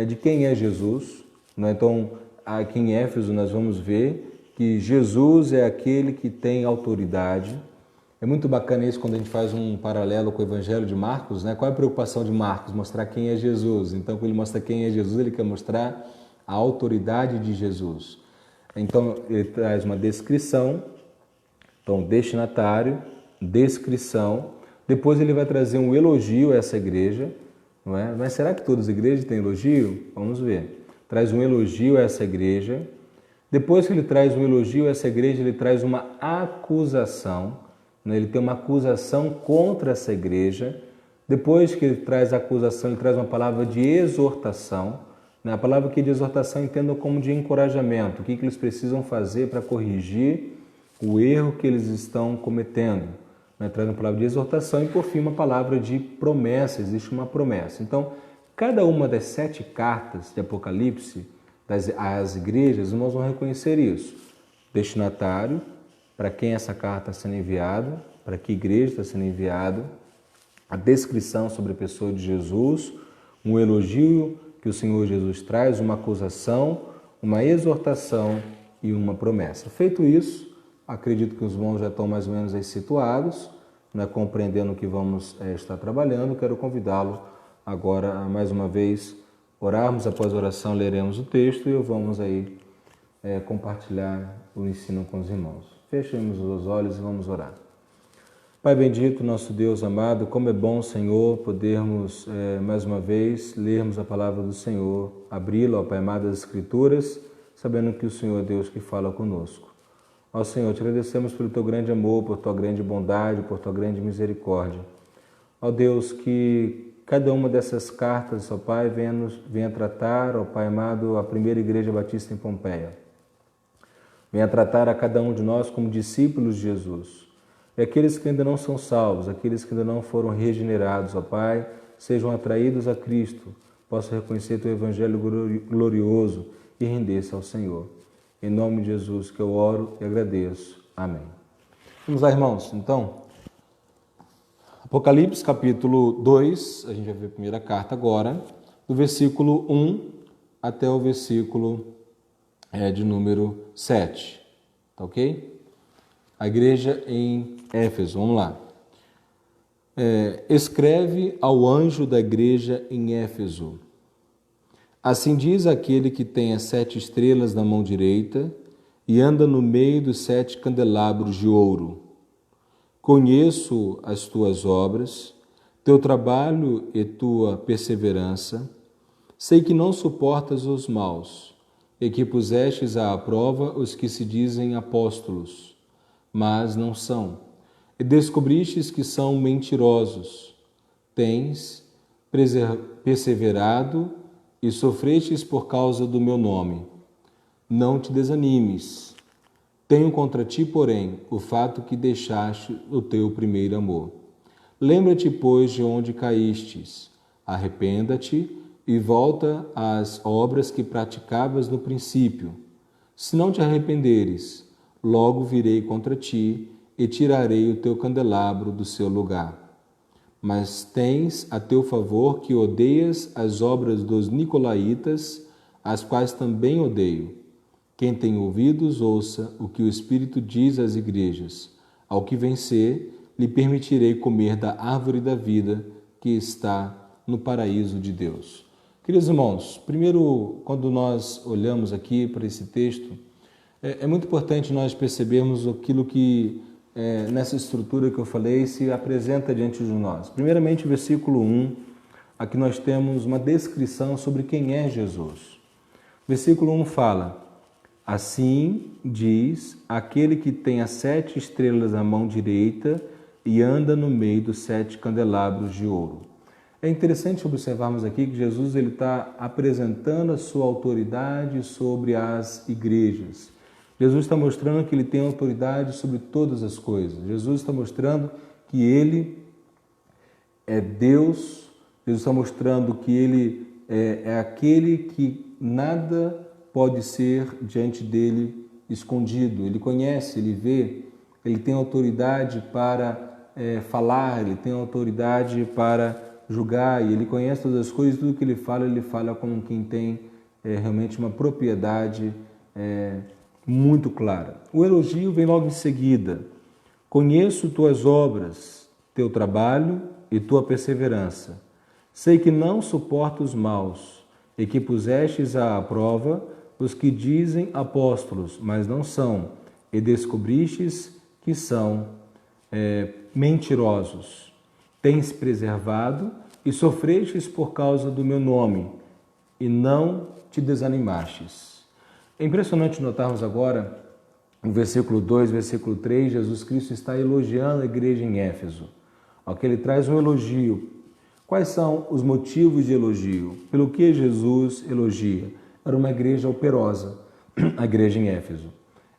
de quem é Jesus. Né? Então, aqui em Éfeso nós vamos ver que Jesus é aquele que tem autoridade. É muito bacana isso quando a gente faz um paralelo com o Evangelho de Marcos. Né? Qual é a preocupação de Marcos? Mostrar quem é Jesus. Então, quando ele mostra quem é Jesus, ele quer mostrar a autoridade de Jesus. Então, ele traz uma descrição, então, destinatário, descrição. Depois ele vai trazer um elogio a essa igreja, não é? Mas será que todas as igrejas têm elogio? Vamos ver. Traz um elogio a essa igreja. Depois que ele traz um elogio a essa igreja, ele traz uma acusação. Né? Ele tem uma acusação contra essa igreja. Depois que ele traz a acusação, ele traz uma palavra de exortação. Né? A palavra aqui de exortação entendam como de encorajamento. O que eles precisam fazer para corrigir o erro que eles estão cometendo. Traz uma palavra de exortação e, por fim, uma palavra de promessa. Existe uma promessa. Então, cada uma das 7 cartas de Apocalipse às igrejas, os irmãos vão reconhecer isso. Destinatário, para quem essa carta está sendo enviada, para que igreja está sendo enviada, a descrição sobre a pessoa de Jesus, um elogio que o Senhor Jesus traz, uma acusação, uma exortação e uma promessa. Feito isso, acredito que os irmãos já estão mais ou menos aí situados, né, compreendendo o que vamos estar trabalhando. Quero convidá-lo agora a mais uma vez orarmos. Após a oração leremos o texto e vamos aí compartilhar o ensino com os irmãos. Fechemos os olhos e vamos orar. Pai bendito, nosso Deus amado, como é bom, Senhor, podermos mais uma vez lermos a palavra do Senhor, abri-la, ó Pai amado, das Escrituras, sabendo que o Senhor é Deus que fala conosco. Ó Senhor, te agradecemos pelo Teu grande amor, por Tua grande bondade, por Tua grande misericórdia. Ó Deus, que cada uma dessas cartas, ó Pai, venha tratar, ó Pai amado, a primeira Igreja Batista em Pompeia. Venha tratar a cada um de nós como discípulos de Jesus. E aqueles que ainda não são salvos, aqueles que ainda não foram regenerados, ó Pai, sejam atraídos a Cristo, possam reconhecer Teu Evangelho glorioso e render-se ao Senhor. Em nome de Jesus que eu oro e agradeço. Amém. Vamos lá, irmãos. Então, Apocalipse capítulo 2, a gente vai ver a primeira carta agora, do versículo 1 até o versículo de número 7. Tá ok? A igreja em Éfeso, vamos lá. Escreve ao anjo da igreja em Éfeso. Assim diz aquele que tem as 7 estrelas na mão direita e anda no meio dos 7 candelabros de ouro. Conheço as tuas obras, teu trabalho e tua perseverança. Sei que não suportas os maus, e que pusestes à prova os que se dizem apóstolos, mas não são. E descobristes que são mentirosos. tens perseverado e sofrestes por causa do meu nome. Não te desanimes. Tenho contra ti, porém, o fato que deixaste o teu primeiro amor. Lembra-te, pois, de onde caístes. Arrependa-te e volta às obras que praticavas no princípio. Se não te arrependeres, logo virei contra ti e tirarei o teu candelabro do seu lugar. Mas tens a teu favor que odeias as obras dos nicolaítas, as quais também odeio. Quem tem ouvidos, ouça o que o Espírito diz às igrejas. Ao que vencer, lhe permitirei comer da árvore da vida que está no paraíso de Deus. Queridos irmãos, primeiro, quando nós olhamos aqui para esse texto, é muito importante nós percebermos aquilo que, nessa estrutura que eu falei, se apresenta diante de nós. Primeiramente, o versículo 1, aqui nós temos uma descrição sobre quem é Jesus. O versículo 1 fala: assim diz aquele que tem as 7 estrelas na mão direita e anda no meio dos 7 candelabros de ouro. É interessante observarmos aqui que Jesus está apresentando a sua autoridade sobre as igrejas. Jesus está mostrando que ele tem autoridade sobre todas as coisas. Jesus está mostrando que ele é Deus. Jesus está mostrando que ele é aquele que nada pode ser diante dele escondido. Ele conhece, ele vê, ele tem autoridade para falar, ele tem autoridade para julgar, e ele conhece todas as coisas, tudo que ele fala como quem tem realmente uma propriedade muito clara. O elogio vem logo em seguida. Conheço tuas obras, teu trabalho e tua perseverança. Sei que não suporta os maus e que pusestes à prova os que dizem apóstolos, mas não são, e descobristes que são mentirosos. Tens preservado e sofrestes por causa do meu nome, e não te desanimastes. É impressionante notarmos agora, no versículo 2, versículo 3, Jesus Cristo está elogiando a igreja em Éfeso. Okay? Ele traz um elogio. Quais são os motivos de elogio? Pelo que Jesus elogia? Era uma igreja operosa, a igreja em Éfeso.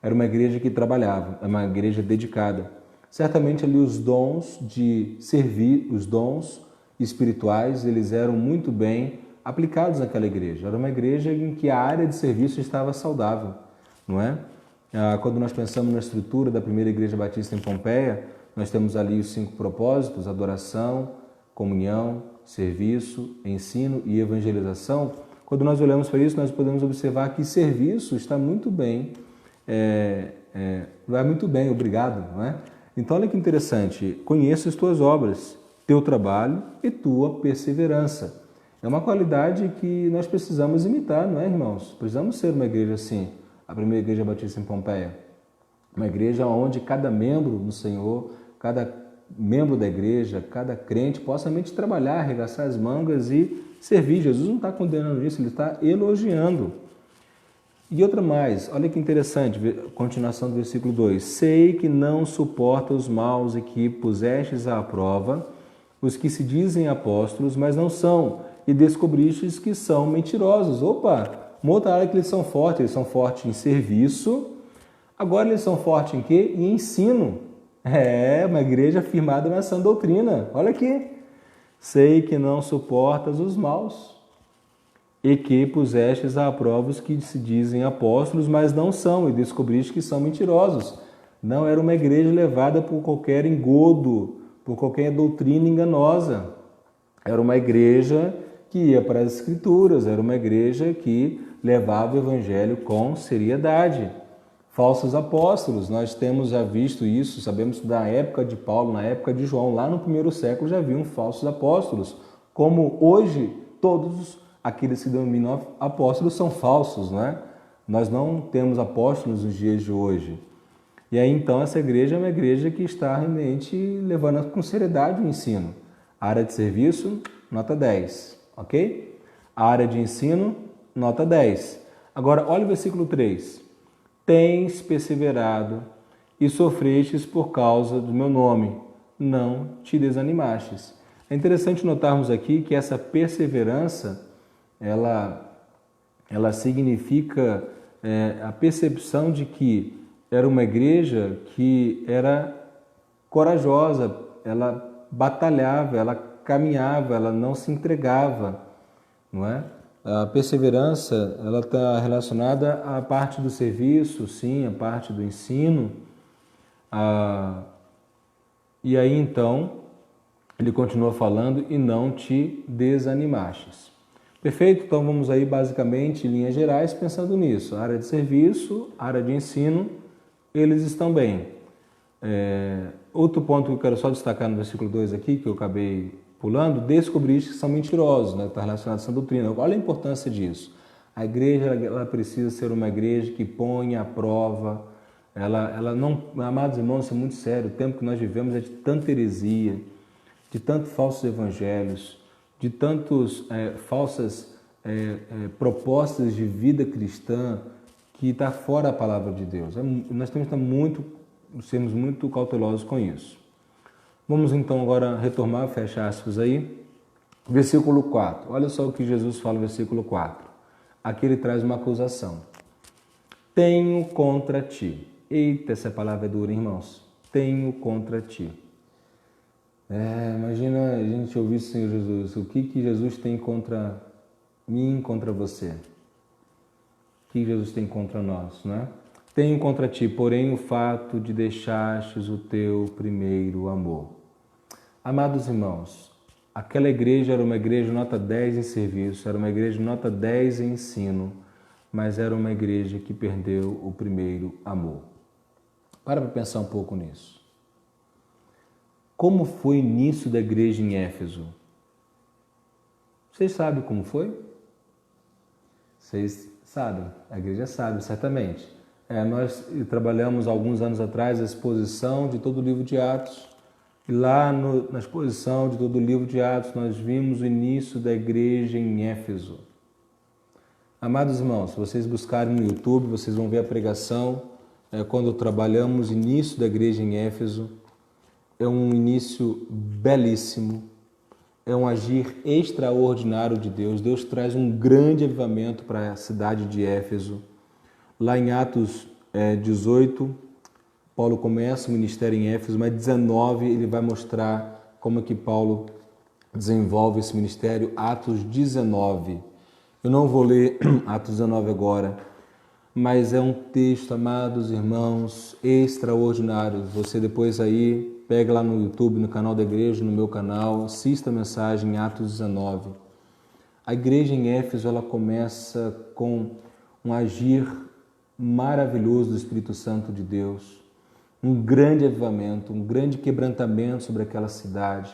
Era uma igreja que trabalhava, uma igreja dedicada. Certamente ali os dons de servir, os dons espirituais, eles eram muito bem aplicados naquela igreja. Era uma igreja em que a área de serviço estava saudável, não é? Quando nós pensamos na estrutura da primeira igreja batista em Pompeia, nós temos ali os 5 propósitos: adoração, comunhão, serviço, ensino e evangelização. Quando nós olhamos para isso, nós podemos observar que serviço está muito bem, vai muito bem, obrigado, não é? Então, olha que interessante, conheço as tuas obras, teu trabalho e tua perseverança. É uma qualidade que nós precisamos imitar, não é, irmãos? Precisamos ser uma igreja assim, a primeira igreja batista em Pompeia. Uma igreja onde cada membro no Senhor, cada membro da igreja, cada crente possa realmente trabalhar, arregaçar as mangas e servir. Jesus não está condenando isso, ele está elogiando. E outra mais, olha que interessante, continuação do versículo 2. Sei que não suporta os maus e que pusestes à prova os que se dizem apóstolos, mas não são, e descobristes que são mentirosos. Opa, uma outra área que eles são fortes em serviço, agora eles são fortes em quê? Em ensino. Uma igreja firmada na sã doutrina. Olha aqui. Sei que não suportas os maus e que pusestes à prova os que se dizem apóstolos, mas não são, e descobriste que são mentirosos. Não era uma igreja levada por qualquer engodo, por qualquer doutrina enganosa. Era uma igreja que ia para as Escrituras, era uma igreja que levava o Evangelho com seriedade. Falsos apóstolos, nós temos já visto isso, sabemos da época de Paulo, na época de João, lá no primeiro século já haviam falsos apóstolos, como hoje todos aqueles que denominam apóstolos são falsos, não é? Nós não temos apóstolos nos dias de hoje. E aí então essa igreja é uma igreja que está realmente levando com seriedade o ensino. A área de serviço, nota 10, ok? A área de ensino, nota 10. Agora, olha o versículo 3. Tens perseverado e sofrestes por causa do meu nome, não te desanimastes. É interessante notarmos aqui que essa perseverança, ela significa a percepção de que era uma igreja que era corajosa, ela batalhava, ela caminhava, ela não se entregava, não é? A perseverança, ela está relacionada à parte do serviço, sim, à parte do ensino. E aí então, ele continua falando, e não te desanimastes. Perfeito? Então vamos aí basicamente, em linhas gerais, pensando nisso. A área de serviço, a área de ensino, eles estão bem. Outro ponto que eu quero só destacar no versículo 2 aqui, que eu acabei pulando, descobriste que são mentirosos, né? Está relacionado a essa doutrina. Olha a importância disso. A igreja, ela precisa ser uma igreja que põe à prova, ela não, amados irmãos, isso é muito sério, o tempo que nós vivemos é de tanta heresia, de tantos falsos evangelhos, de tantas falsas propostas de vida cristã que está fora da palavra de Deus. Nós temos que sermos muito cautelosos com isso. Vamos então agora retomar, fecha aspas aí, versículo 4. Olha só o que Jesus fala no versículo 4. Aqui ele traz uma acusação. Tenho contra ti. Eita, essa palavra é dura, irmãos. Tenho contra ti. Imagina a gente ouvir o Senhor Jesus. O que Jesus tem contra mim, contra você? O que Jesus tem contra nós, não é? Tenho contra ti, porém, o fato de deixastes o teu primeiro amor. Amados irmãos, aquela igreja era uma igreja nota 10 em serviço, era uma igreja nota 10 em ensino, mas era uma igreja que perdeu o primeiro amor. Para pensar um pouco nisso. Como foi o início da igreja em Éfeso? Vocês sabem como foi? Vocês sabem, a igreja sabe, certamente. Nós trabalhamos alguns anos atrás a exposição de todo o livro de Atos. E lá na exposição de todo o livro de Atos nós vimos o início da igreja em Éfeso. Amados irmãos, se vocês buscarem no YouTube, vocês vão ver a pregação quando trabalhamos o início da igreja em Éfeso. É um início belíssimo, é um agir extraordinário de Deus. Deus traz um grande avivamento para a cidade de Éfeso. Lá em Atos 18, Paulo começa o ministério em Éfeso, mas 19 ele vai mostrar como é que Paulo desenvolve esse ministério. Atos 19. Eu não vou ler Atos 19 agora, mas é um texto, amados irmãos, extraordinário. Você depois aí pega lá no YouTube, no canal da igreja, no meu canal, assista a mensagem em Atos 19. A igreja em Éfeso, ela começa com um agir maravilhoso do Espírito Santo de Deus, um grande avivamento, um grande quebrantamento sobre aquela cidade,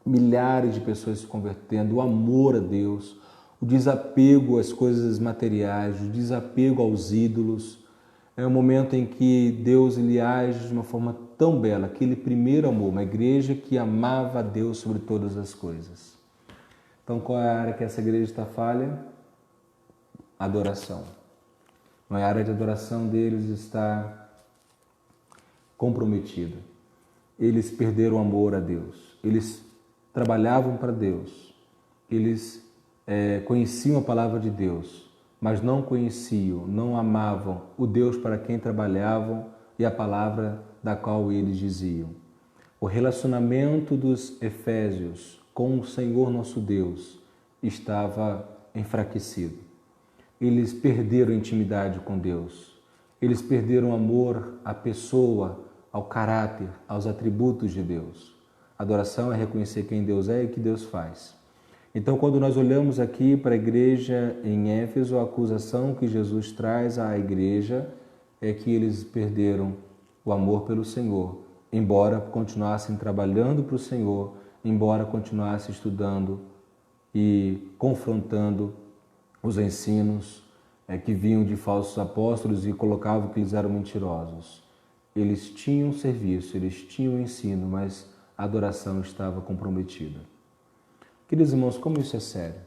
milhares de pessoas se convertendo, o amor a Deus, o desapego às coisas materiais, o desapego aos ídolos. É um momento em que Deus ele age de uma forma tão bela, aquele primeiro amor, uma igreja que amava a Deus sobre todas as coisas. Então, qual é a área que essa igreja está falha? Adoração. A área de adoração deles está comprometida. Eles perderam o amor a Deus. Eles trabalhavam para Deus. Eles conheciam a palavra de Deus, mas não conheciam, não amavam o Deus para quem trabalhavam e a palavra da qual eles diziam. O relacionamento dos efésios com o Senhor nosso Deus estava enfraquecido. Eles perderam a intimidade com Deus. Eles perderam o amor à pessoa, ao caráter, aos atributos de Deus. Adoração é reconhecer quem Deus é e o que Deus faz. Então, quando nós olhamos aqui para a igreja em Éfeso, a acusação que Jesus traz à igreja é que eles perderam o amor pelo Senhor, embora continuassem trabalhando para o Senhor, embora continuassem estudando e confrontando os ensinos que vinham de falsos apóstolos e colocavam que eles eram mentirosos. Eles tinham serviço, eles tinham ensino, mas a adoração estava comprometida. Queridos irmãos, como isso é sério?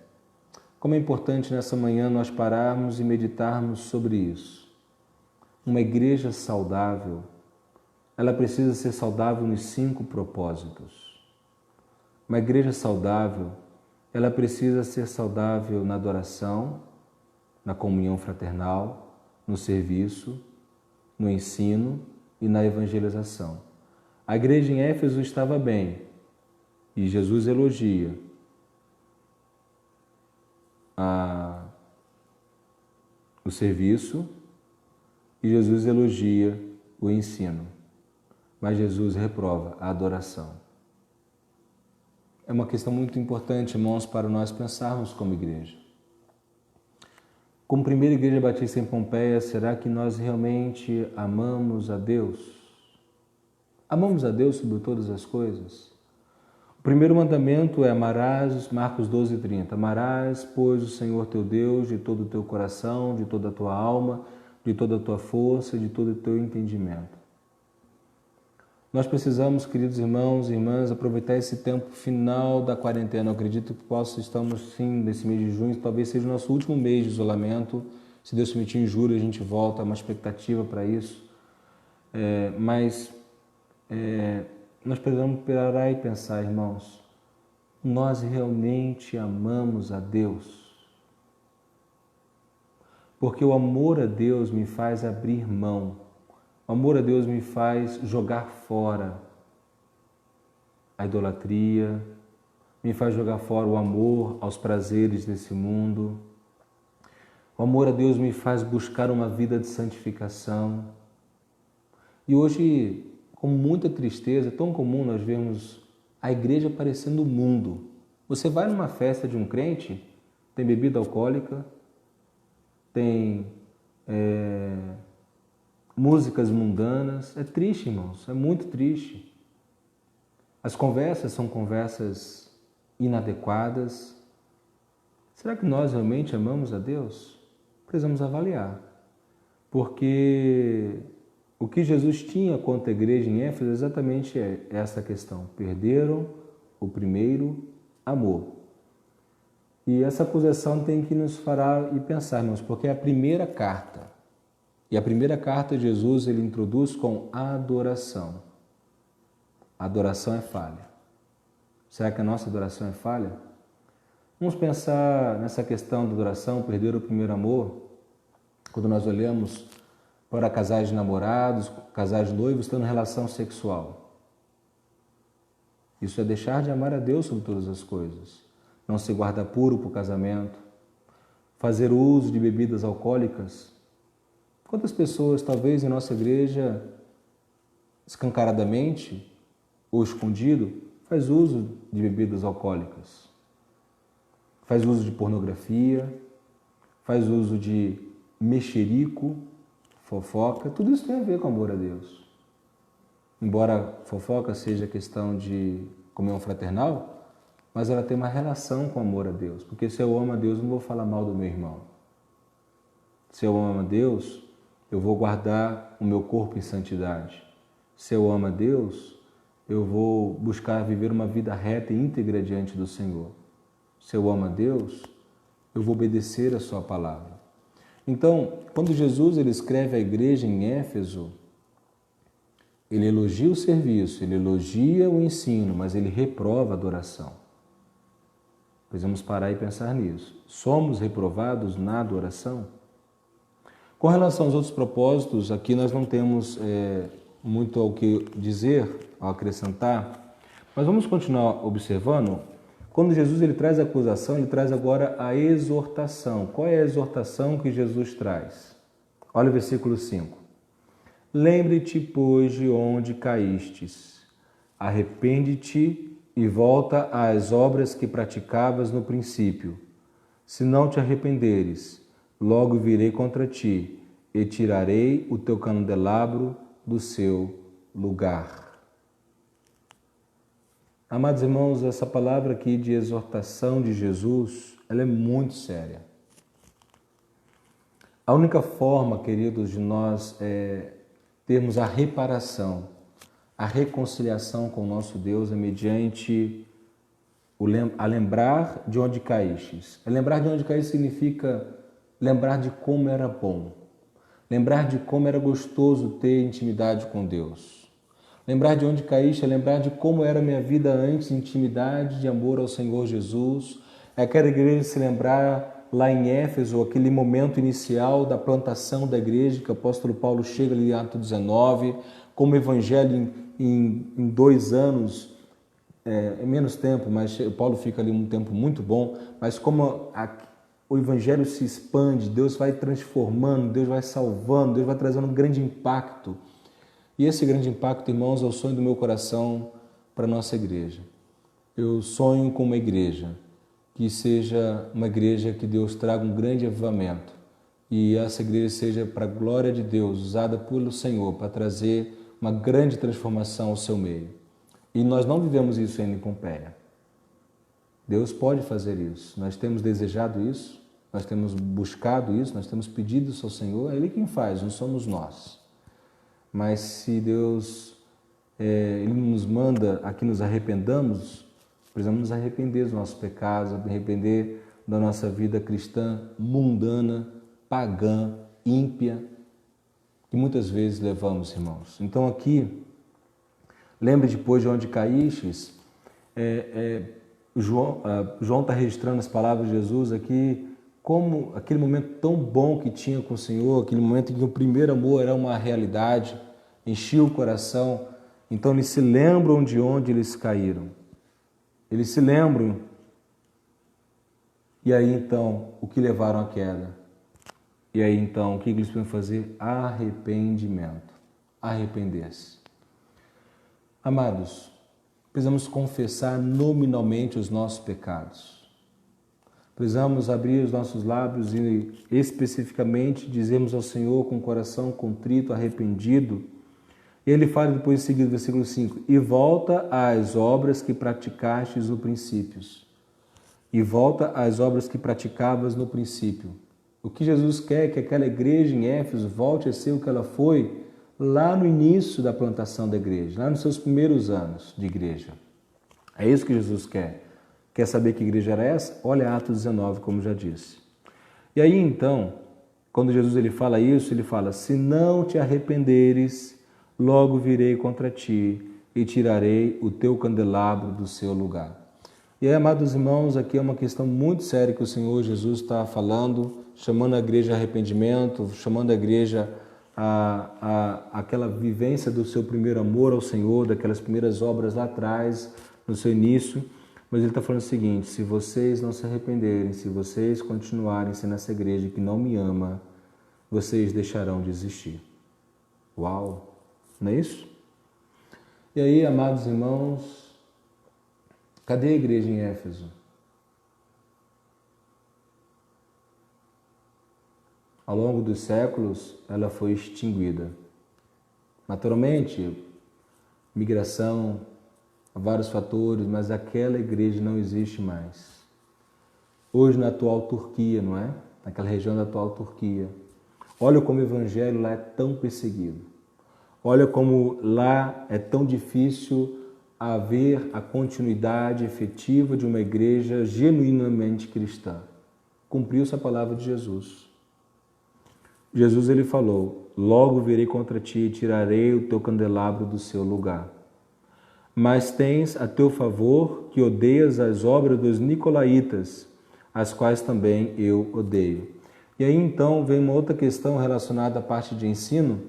Como é importante nessa manhã nós pararmos e meditarmos sobre isso. Uma igreja saudável, ela precisa ser saudável nos 5 propósitos. Uma igreja saudável, ela precisa ser saudável na adoração, na comunhão fraternal, no serviço, no ensino e na evangelização. A igreja em Éfeso estava bem e Jesus elogia o serviço e Jesus elogia o ensino, mas Jesus reprova a adoração. É uma questão muito importante, irmãos, para nós pensarmos como igreja. Como primeira igreja batista em Pompeia, será que nós realmente amamos a Deus? Amamos a Deus sobre todas as coisas? O primeiro mandamento é amarás, Marcos 12:30. Amarás, pois, o Senhor teu Deus de todo o teu coração, de toda a tua alma, de toda a tua força, de todo o teu entendimento. Nós precisamos, queridos irmãos e irmãs, aproveitar esse tempo final da quarentena. Eu acredito que estamos sim, nesse mês de junho, talvez seja o nosso último mês de isolamento. Se Deus permitir, em julho a gente volta, há uma expectativa para isso. Nós precisamos parar e pensar, irmãos, nós realmente amamos a Deus? Porque o amor a Deus me faz abrir mão. O amor a Deus me faz jogar fora a idolatria, me faz jogar fora o amor aos prazeres desse mundo. O amor a Deus me faz buscar uma vida de santificação. E hoje, com muita tristeza, é tão comum nós vermos a igreja parecendo o mundo. Você vai numa festa de um crente, tem bebida alcoólica, tem músicas mundanas. É triste, irmãos, é muito triste. As conversas são conversas inadequadas. Será que nós realmente amamos a Deus? Precisamos avaliar. Porque o que Jesus tinha contra a igreja em Éfeso é exatamente essa questão. Perderam o primeiro amor. E essa acusação tem que nos fará e pensar, irmãos, porque é a primeira carta. E a primeira carta de Jesus ele introduz com adoração. A adoração é falha. Será que a nossa adoração é falha? Vamos pensar nessa questão da adoração, perder o primeiro amor, quando nós olhamos para casais de namorados, casais de noivos tendo relação sexual. Isso é deixar de amar a Deus sobre todas as coisas. Não se guarda puro para o casamento. Fazer uso de bebidas alcoólicas. Quantas pessoas, talvez em nossa igreja, escancaradamente ou escondido, faz uso de bebidas alcoólicas? Faz uso de pornografia, faz uso de mexerico, fofoca. Tudo isso tem a ver com amor a Deus. Embora fofoca seja questão de comunhão fraternal, mas ela tem uma relação com amor a Deus. Porque se eu amo a Deus, eu não vou falar mal do meu irmão. Se eu amo a Deus, eu vou guardar o meu corpo em santidade. Se eu amo a Deus, eu vou buscar viver uma vida reta e íntegra diante do Senhor. Se eu amo a Deus, eu vou obedecer a sua palavra. Então, quando Jesus ele escreve à igreja em Éfeso, ele elogia o serviço, ele elogia o ensino, mas ele reprova a adoração. Precisamos parar e pensar nisso. Somos reprovados na adoração? Com relação aos outros propósitos, aqui nós não temos muito ao que dizer, ao acrescentar, mas vamos continuar observando. Quando Jesus ele traz a acusação, ele traz agora a exortação. Qual é a exortação que Jesus traz? Olha o versículo 5. Lembre-te, pois, de onde caístes. Arrepende-te e volta às obras que praticavas no princípio. Se não te arrependeres, logo virei contra ti e tirarei o teu candelabro do seu lugar. Amados irmãos, essa palavra aqui de exortação de Jesus, ela é muito séria. A única forma, queridos, de nós termos a reparação, a reconciliação com o nosso Deus é mediante a lembrar de onde caístes. Lembrar de onde caíste significa lembrar de como era bom, lembrar de como era gostoso ter intimidade com Deus. Lembrar de onde caíste é lembrar de como era a minha vida antes, de intimidade, de amor ao Senhor Jesus. É aquela igreja se lembrar lá em Éfeso, aquele momento inicial da plantação da igreja, que o apóstolo Paulo chega ali em Atos 19, como o evangelho em 2 anos, é menos tempo, mas Paulo fica ali um tempo muito bom, mas como o evangelho se expande, Deus vai transformando, Deus vai salvando, Deus vai trazendo um grande impacto. E esse grande impacto, irmãos, é o sonho do meu coração para a nossa igreja. Eu sonho com uma igreja que seja uma igreja que Deus traga um grande avivamento e essa igreja seja para a glória de Deus, usada pelo Senhor para trazer uma grande transformação ao seu meio. E nós não vivemos isso ainda em Pompeia. Deus pode fazer isso. Nós temos desejado isso, nós temos buscado isso, nós temos pedido isso ao Senhor. É Ele quem faz, não somos nós. Mas se Deus Ele nos manda a que nos arrependamos, precisamos nos arrepender dos nossos pecados, arrepender da nossa vida cristã mundana, pagã, ímpia, que muitas vezes levamos, irmãos. Então aqui, lembre depois de onde caístes. João está registrando as palavras de Jesus aqui, como aquele momento tão bom que tinha com o Senhor, aquele momento em que o primeiro amor era uma realidade, enchia o coração. Então eles se lembram de onde eles caíram. Eles se lembram. E aí então, o que levaram à queda? E aí então, o que eles precisam fazer? Arrependimento. Arrepender-se. Amados, precisamos confessar nominalmente os nossos pecados. Precisamos abrir os nossos lábios e especificamente dizermos ao Senhor com o coração contrito, arrependido. E ele fala depois em seguida, versículo 5, e volta às obras que praticastes no princípio. E volta às obras que praticavas no princípio. O que Jesus quer é que aquela igreja em Éfeso volte a ser o que ela foi lá no início da plantação da igreja, lá nos seus primeiros anos de igreja. É isso que Jesus quer. Quer saber que igreja era essa? Olha Atos 19, como já disse. E aí então, quando Jesus ele fala isso, ele fala, se não te arrependeres, logo virei contra ti e tirarei o teu candelabro do seu lugar. E aí, amados irmãos, aqui é uma questão muito séria que o Senhor Jesus está falando, chamando a igreja a arrependimento, chamando a igreja aquela vivência do seu primeiro amor ao Senhor, daquelas primeiras obras lá atrás, no seu início. Mas ele está falando o seguinte, se vocês não se arrependerem, se vocês continuarem sendo essa igreja que não me ama, vocês deixarão de existir. Uau! Não é isso? E aí, amados irmãos, cadê a igreja em Éfeso? Ao longo dos séculos, ela foi extinguida. Naturalmente, migração, vários fatores, mas aquela igreja não existe mais. Hoje, na atual Turquia, não é? Naquela região da atual Turquia. Olha como o evangelho lá é tão perseguido. Olha como lá é tão difícil haver a continuidade efetiva de uma igreja genuinamente cristã. Cumpriu-se a palavra de Jesus. Jesus ele falou, logo virei contra ti e tirarei o teu candelabro do seu lugar. Mas tens a teu favor que odeias as obras dos nicolaítas, as quais também eu odeio. E aí então vem uma outra questão relacionada à parte de ensino,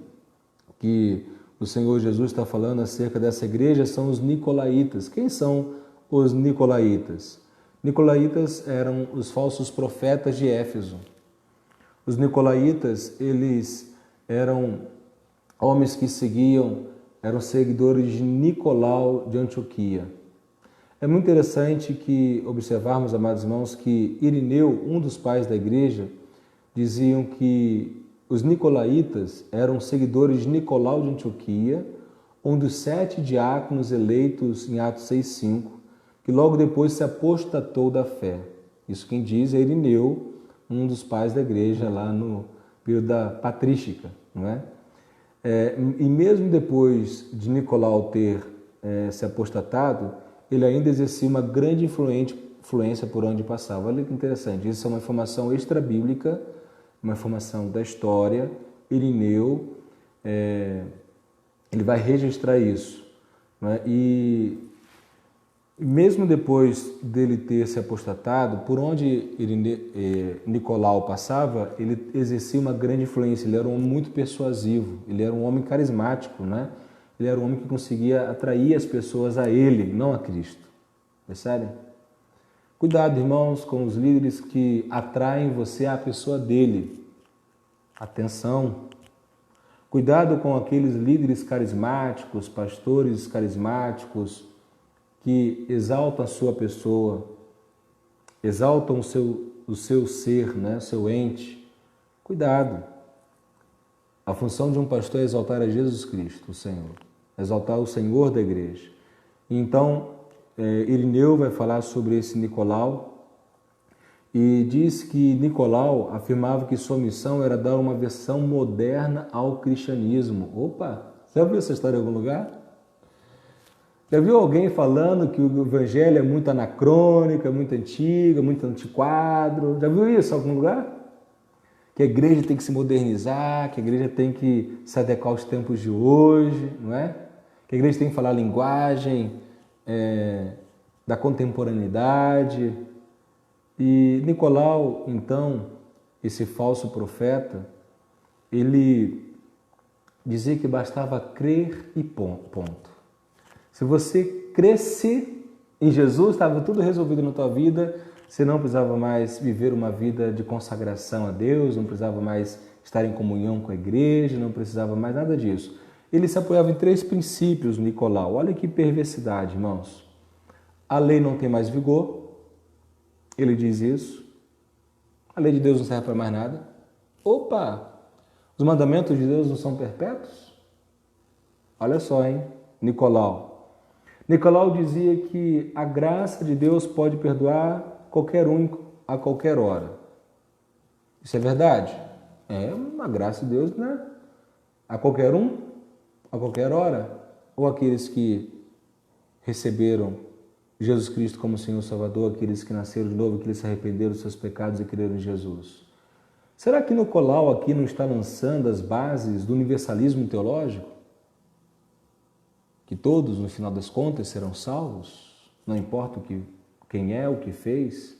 que o Senhor Jesus está falando acerca dessa igreja, são os nicolaítas. Quem são os nicolaítas? Nicolaítas eram os falsos profetas de Éfeso. Os nicolaítas, eles eram homens que eram seguidores de Nicolau de Antioquia. É muito interessante que observarmos, amados irmãos, que Irineu, um dos pais da igreja, diziam que os nicolaítas eram seguidores de Nicolau de Antioquia, um dos 7 diáconos eleitos em Atos 6,5, que logo depois se apostatou da fé. Isso quem diz é Irineu, um dos pais da igreja lá no período da patrística, não é? E mesmo depois de Nicolau ter se apostatado, ele ainda exercia uma grande influência por onde passava. Olha que interessante, isso é uma informação extra-bíblica, uma informação da história. Irineu ele vai registrar isso, né? E mesmo depois dele ter se apostatado, por onde Nicolau passava, ele exercia uma grande influência. Ele era um homem muito persuasivo, ele era um homem carismático, né? Ele era um homem que conseguia atrair as pessoas a ele, não a Cristo. Percebem? Cuidado, irmãos, com os líderes que atraem você à pessoa dele. Atenção! Cuidado com aqueles líderes carismáticos, pastores carismáticos, que exaltam a sua pessoa, exaltam o seu ser, né? O seu ente. Cuidado! A função de um pastor é exaltar a Jesus Cristo, o Senhor. Exaltar o Senhor da igreja. Então, Irineu vai falar sobre esse Nicolau e diz que Nicolau afirmava que sua missão era dar uma versão moderna ao cristianismo. Opa! Já viu essa história em algum lugar? Já viu alguém falando que o evangelho é muito anacrônico, é muito antigo, é muito antiquado? Já viu isso em algum lugar? Que a igreja tem que se modernizar, que a igreja tem que se adequar aos tempos de hoje, não é? Que a igreja tem que falar a linguagem da contemporaneidade. E Nicolau, então, esse falso profeta, ele dizia que bastava crer e ponto. Se você cresce em Jesus, estava tudo resolvido na tua vida, você não precisava mais viver uma vida de consagração a Deus, não precisava mais estar em comunhão com a igreja, não precisava mais nada disso. Ele se apoiava em 3 princípios, Nicolau. Olha que perversidade, irmãos. A lei não tem mais vigor, ele diz isso. A lei de Deus não serve para mais nada. Opa! Os mandamentos de Deus não são perpétuos? Olha só, hein, Nicolau. Nicolau dizia que a graça de Deus pode perdoar qualquer um a qualquer hora. Isso é verdade? É uma graça de Deus, né? A qualquer um, a qualquer hora. Ou aqueles que receberam Jesus Cristo como Senhor e Salvador, aqueles que nasceram de novo, aqueles que se arrependeram dos seus pecados e creram em Jesus. Será que Nicolau aqui não está lançando as bases do universalismo teológico? Que todos, no final das contas, serão salvos, não importa quem é, o que fez.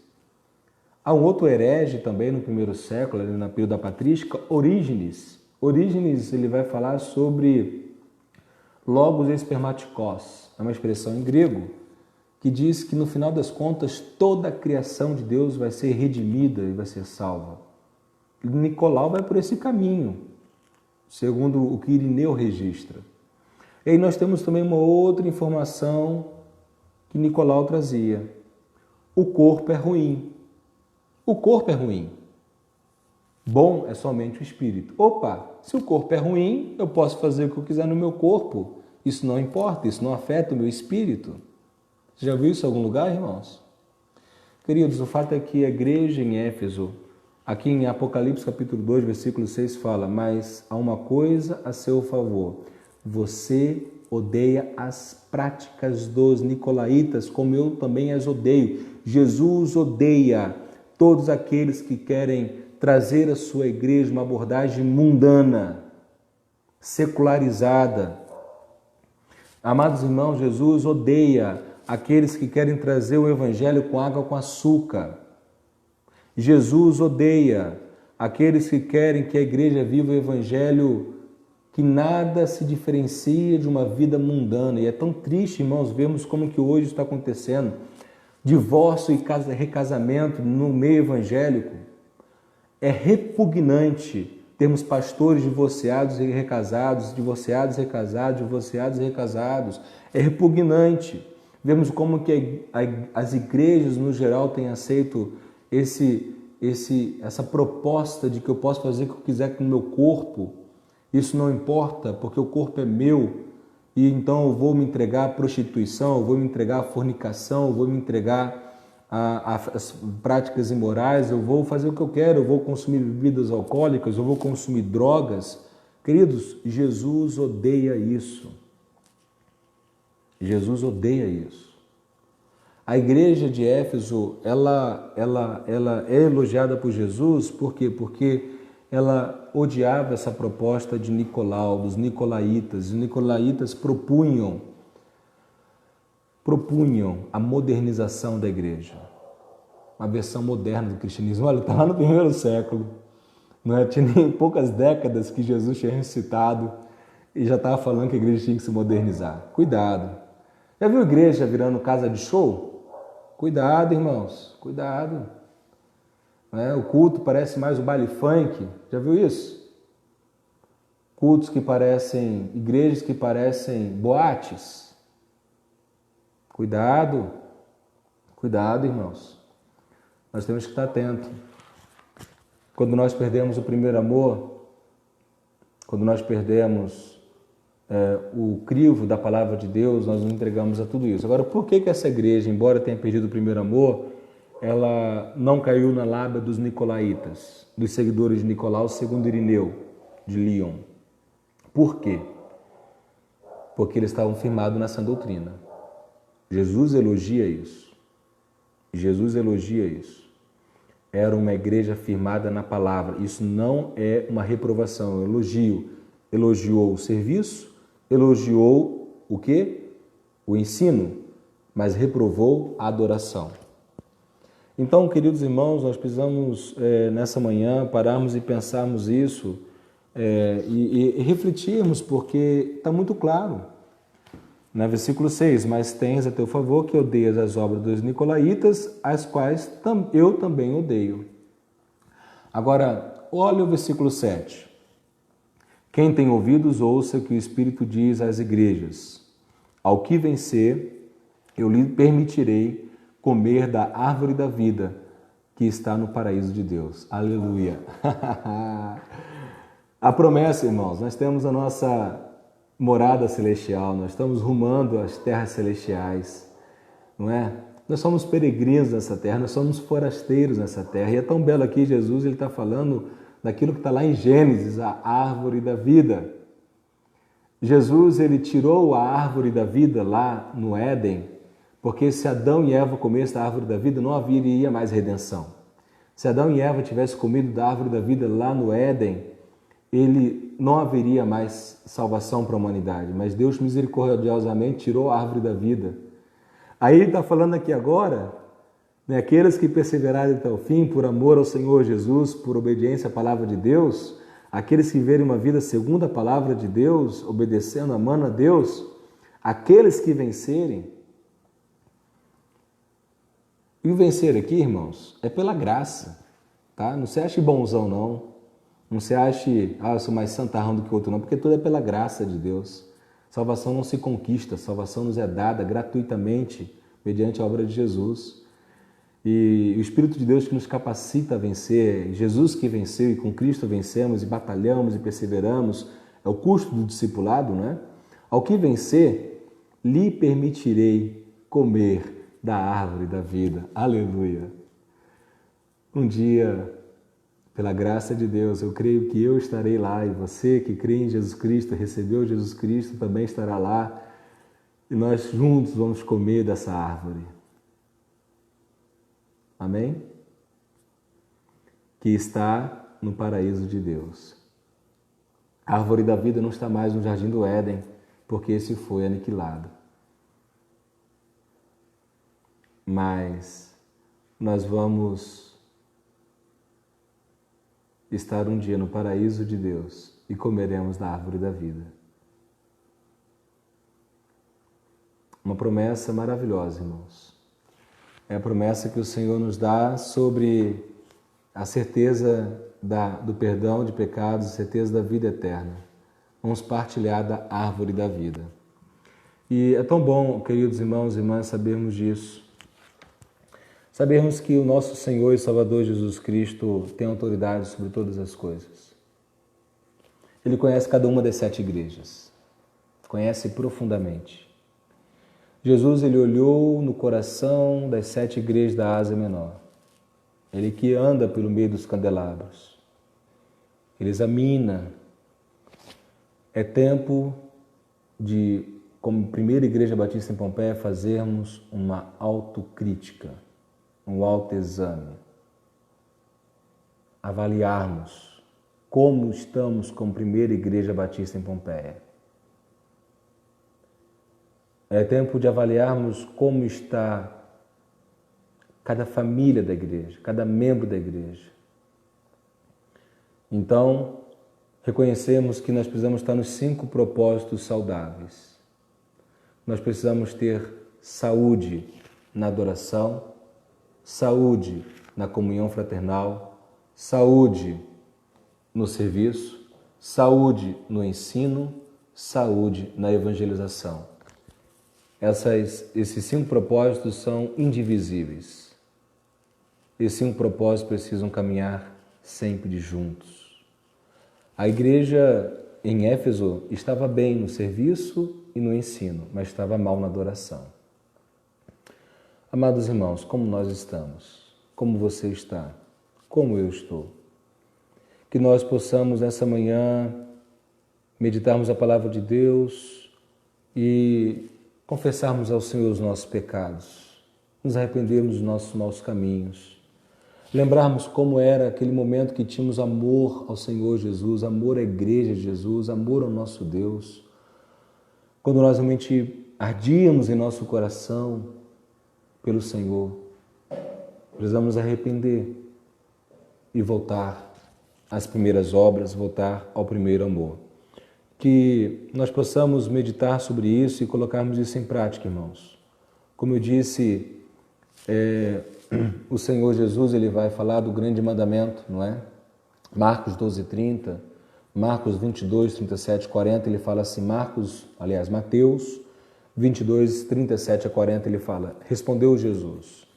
Há um outro herege também no primeiro século, ali na período da patrística, Orígenes. Orígenes, ele vai falar sobre logos espermatikos, é uma expressão em grego, que diz que no final das contas toda a criação de Deus vai ser redimida e vai ser salva. Nicolau vai por esse caminho, segundo o que Irineu registra. E aí nós temos também uma outra informação que Nicolau trazia. O corpo é ruim. O corpo é ruim. Bom é somente o espírito. Opa, se o corpo é ruim, eu posso fazer o que eu quiser no meu corpo. Isso não importa, isso não afeta o meu espírito. Você já viu isso em algum lugar, irmãos? Queridos, o fato é que a igreja em Éfeso, aqui em Apocalipse capítulo 2, versículo 6, fala: mas há uma coisa a seu favor. Você odeia as práticas dos nicolaítas, como eu também as odeio. Jesus odeia todos aqueles que querem trazer à sua igreja uma abordagem mundana, secularizada. Amados irmãos, Jesus odeia aqueles que querem trazer o evangelho com água com açúcar. Jesus odeia aqueles que querem que a igreja viva o evangelho que nada se diferencia de uma vida mundana. E é tão triste, irmãos, vermos como que hoje está acontecendo. Divórcio e recasamento no meio evangélico. É repugnante termos pastores divorciados e recasados, divorciados e recasados, divorciados e recasados. É repugnante. Vemos como que as igrejas, no geral, têm aceito essa proposta de que eu posso fazer o que eu quiser com o meu corpo. Isso não importa, porque o corpo é meu, e então eu vou me entregar à prostituição, eu vou me entregar à fornicação, eu vou me entregar às práticas imorais, eu vou fazer o que eu quero, eu vou consumir bebidas alcoólicas, eu vou consumir drogas. Queridos, Jesus odeia isso. Jesus odeia isso. A igreja de Éfeso, ela é elogiada por Jesus, por quê? Porque ela odiava essa proposta de Nicolau, dos nicolaítas. Os nicolaítas propunham a modernização da igreja, uma versão moderna do cristianismo. Olha, está lá no 1º século, não é? Tinha nem poucas décadas que Jesus tinha ressuscitado e já estava falando que a igreja tinha que se modernizar. Cuidado. Já viu a igreja virando casa de show? Cuidado, irmãos, cuidado. O culto parece mais o baile funk, já viu isso? Cultos que parecem, igrejas que parecem boates. Cuidado, cuidado, irmãos. Nós temos que estar atentos. Quando nós perdemos o primeiro amor, quando nós perdemos o crivo da palavra de Deus, nós nos entregamos a tudo isso. Agora, por que essa igreja, embora tenha perdido o primeiro amor, ela não caiu na lábia dos nicolaítas, dos seguidores de Nicolau, segundo Irineu de Lyon? Por quê? Porque eles estavam firmados nessa doutrina. Jesus elogia isso. Jesus elogia isso. Era uma igreja firmada na palavra. Isso não é uma reprovação, é um elogio. Elogiou o serviço, elogiou o quê? O ensino, mas reprovou a adoração. Então, queridos irmãos, nós precisamos, nessa manhã, pararmos e pensarmos isso e refletirmos, porque está muito claro. No versículo 6, mas tens a teu favor que odeias as obras dos nicolaítas, as quais eu também odeio. Agora, olha o versículo 7. Quem tem ouvidos, ouça o que o Espírito diz às igrejas. Ao que vencer, eu lhe permitirei comer da árvore da vida que está no paraíso de Deus. Aleluia! A promessa, irmãos, nós temos a nossa morada celestial, nós estamos rumando às terras celestiais, não é? Nós somos peregrinos nessa terra, nós somos forasteiros nessa terra. E é tão belo aqui, Jesus, ele está falando daquilo que está lá em Gênesis, a árvore da vida. Jesus, ele tirou a árvore da vida lá no Éden, porque se Adão e Eva comessem da árvore da vida, não haveria mais redenção. Se Adão e Eva tivessem comido da árvore da vida lá no Éden, ele não haveria mais salvação para a humanidade. Mas Deus misericordiosamente tirou a árvore da vida. Aí ele está falando aqui agora, né, aqueles que perseverarem até o fim, por amor ao Senhor Jesus, por obediência à palavra de Deus, aqueles que viverem uma vida segundo a palavra de Deus, obedecendo, amando a Deus, aqueles que vencerem. E o vencer aqui, irmãos, é pela graça, tá? Não se ache bonzão, não. Não se ache, eu sou mais santarrão do que o outro, não, porque tudo é pela graça de Deus. Salvação não se conquista, salvação nos é dada gratuitamente, mediante a obra de Jesus. E o Espírito de Deus que nos capacita a vencer, Jesus que venceu e com Cristo vencemos e batalhamos e perseveramos, é o custo do discipulado, não é? Ao que vencer, lhe permitirei comer da árvore da vida. Aleluia! Um dia, pela graça de Deus, eu creio que eu estarei lá e você que crê em Jesus Cristo, recebeu Jesus Cristo, também estará lá e nós juntos vamos comer dessa árvore. Amém? Que está no paraíso de Deus. A árvore da vida não está mais no jardim do Éden, porque esse foi aniquilado. Mas nós vamos estar um dia no paraíso de Deus e comeremos da árvore da vida. Uma promessa maravilhosa, irmãos. É a promessa que o Senhor nos dá sobre a certeza do perdão de pecados, a certeza da vida eterna. Vamos partilhar da árvore da vida. E é tão bom, queridos irmãos e irmãs, sabermos disso. Sabermos que o nosso Senhor e Salvador Jesus Cristo tem autoridade sobre todas as coisas. Ele conhece cada uma das 7 igrejas. Conhece profundamente. Jesus, ele olhou no coração das 7 igrejas da Ásia Menor. Ele que anda pelo meio dos candelabros. Ele examina. É tempo de, como primeira igreja batista em Pompeia, fazermos uma autocrítica, um autoexame. Avaliarmos como estamos como primeira igreja batista em Pompeia. É tempo de avaliarmos como está cada família da igreja, cada membro da igreja. Então, reconhecemos que nós precisamos estar nos 5 propósitos saudáveis. Nós precisamos ter saúde na adoração, saúde na comunhão fraternal, saúde no serviço, saúde no ensino, saúde na evangelização. Esses 5 propósitos são indivisíveis. Esses 5 propósitos precisam caminhar sempre juntos. A igreja em Éfeso estava bem no serviço e no ensino, mas estava mal na adoração. Amados irmãos, como nós estamos? Como você está? Como eu estou? Que nós possamos nessa manhã meditarmos a palavra de Deus e confessarmos ao Senhor os nossos pecados, nos arrependermos dos nossos maus caminhos, lembrarmos como era aquele momento que tínhamos amor ao Senhor Jesus, amor à igreja de Jesus, amor ao nosso Deus, quando nós realmente ardíamos em nosso coração pelo Senhor. Precisamos nos arrepender e voltar às primeiras obras, voltar ao primeiro amor. Que nós possamos meditar sobre isso e colocarmos isso em prática, irmãos. Como eu disse, o Senhor Jesus ele vai falar do grande mandamento, não é? Marcos 12:30, Marcos 22, 37, 40, ele fala assim, Mateus 22, 37 a 40, ele fala, respondeu Jesus,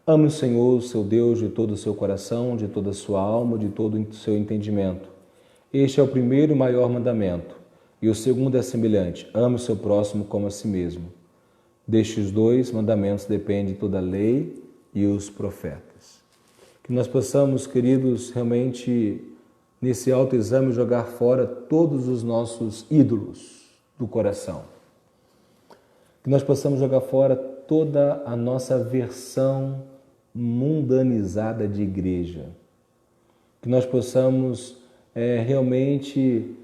ame o Senhor, seu Deus, de todo o seu coração, de toda a sua alma, de todo o seu entendimento. Este é o primeiro e maior mandamento, e o segundo é semelhante, ame o seu próximo como a si mesmo. Destes 2 mandamentos depende toda a lei e os profetas. Que nós possamos, queridos, realmente, nesse autoexame, jogar fora todos os nossos ídolos do coração. Que nós possamos jogar fora toda a nossa versão mundanizada de igreja. Que nós possamos realmente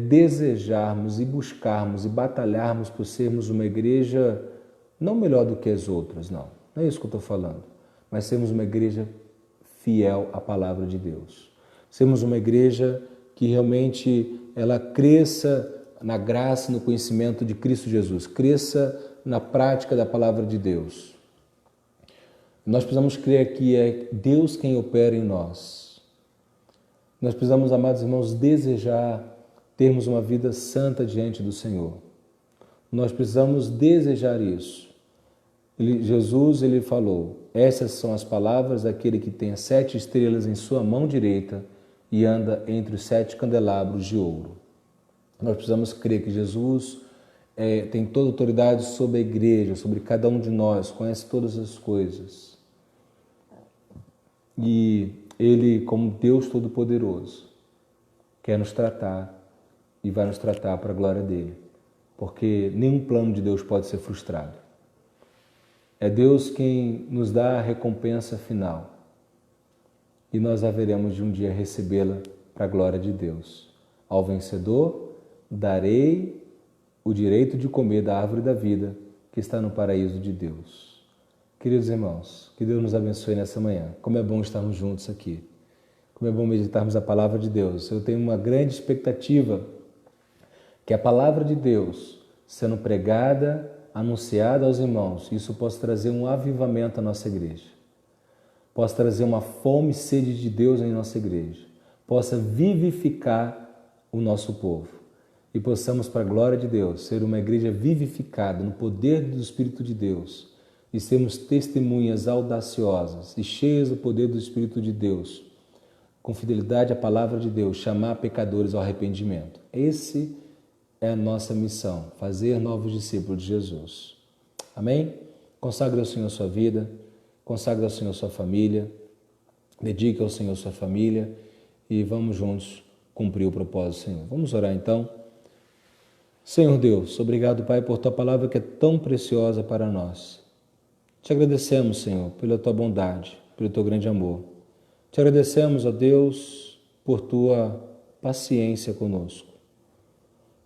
desejarmos e buscarmos e batalharmos por sermos uma igreja não melhor do que as outras, não é isso que eu estou falando, mas sermos uma igreja fiel à palavra de Deus. Sermos uma igreja que realmente ela cresça na graça e no conhecimento de Cristo Jesus, cresça na prática da palavra de Deus. Nós precisamos crer que é Deus quem opera em nós. Nós precisamos, amados irmãos, desejar termos uma vida santa diante do Senhor. Nós precisamos desejar isso. Jesus falou, essas são as palavras daquele que tem as 7 estrelas em sua mão direita e anda entre os 7 candelabros de ouro. Nós precisamos crer que Jesus tem toda a autoridade sobre a igreja, sobre cada um de nós, conhece todas as coisas. E Ele, como Deus Todo-Poderoso, quer nos tratar e vai nos tratar para a glória dEle, porque nenhum plano de Deus pode ser frustrado. É Deus quem nos dá a recompensa final e nós haveremos de um dia recebê-la para a glória de Deus. Ao vencedor, darei o direito de comer da árvore da vida que está no paraíso de Deus. Queridos irmãos, que Deus nos abençoe nessa manhã. Como é bom estarmos juntos aqui. Como é bom meditarmos a palavra de Deus. Eu tenho uma grande expectativa que a palavra de Deus, sendo pregada, anunciada aos irmãos, isso possa trazer um avivamento à nossa igreja. Possa trazer uma fome e sede de Deus em nossa igreja. Possa vivificar o nosso povo. E possamos, para a glória de Deus, ser uma igreja vivificada no poder do Espírito de Deus e sermos testemunhas audaciosas e cheias do poder do Espírito de Deus, com fidelidade à palavra de Deus, chamar pecadores ao arrependimento. Esse é a nossa missão, fazer novos discípulos de Jesus. Amém? Consagre ao Senhor sua vida, consagre ao Senhor sua família, dedique ao Senhor sua família e vamos juntos cumprir o propósito do Senhor. Vamos orar então. Senhor Deus, obrigado, Pai, por Tua palavra que é tão preciosa para nós. Te agradecemos, Senhor, pela Tua bondade, pelo Teu grande amor. Te agradecemos, ó Deus, por Tua paciência conosco.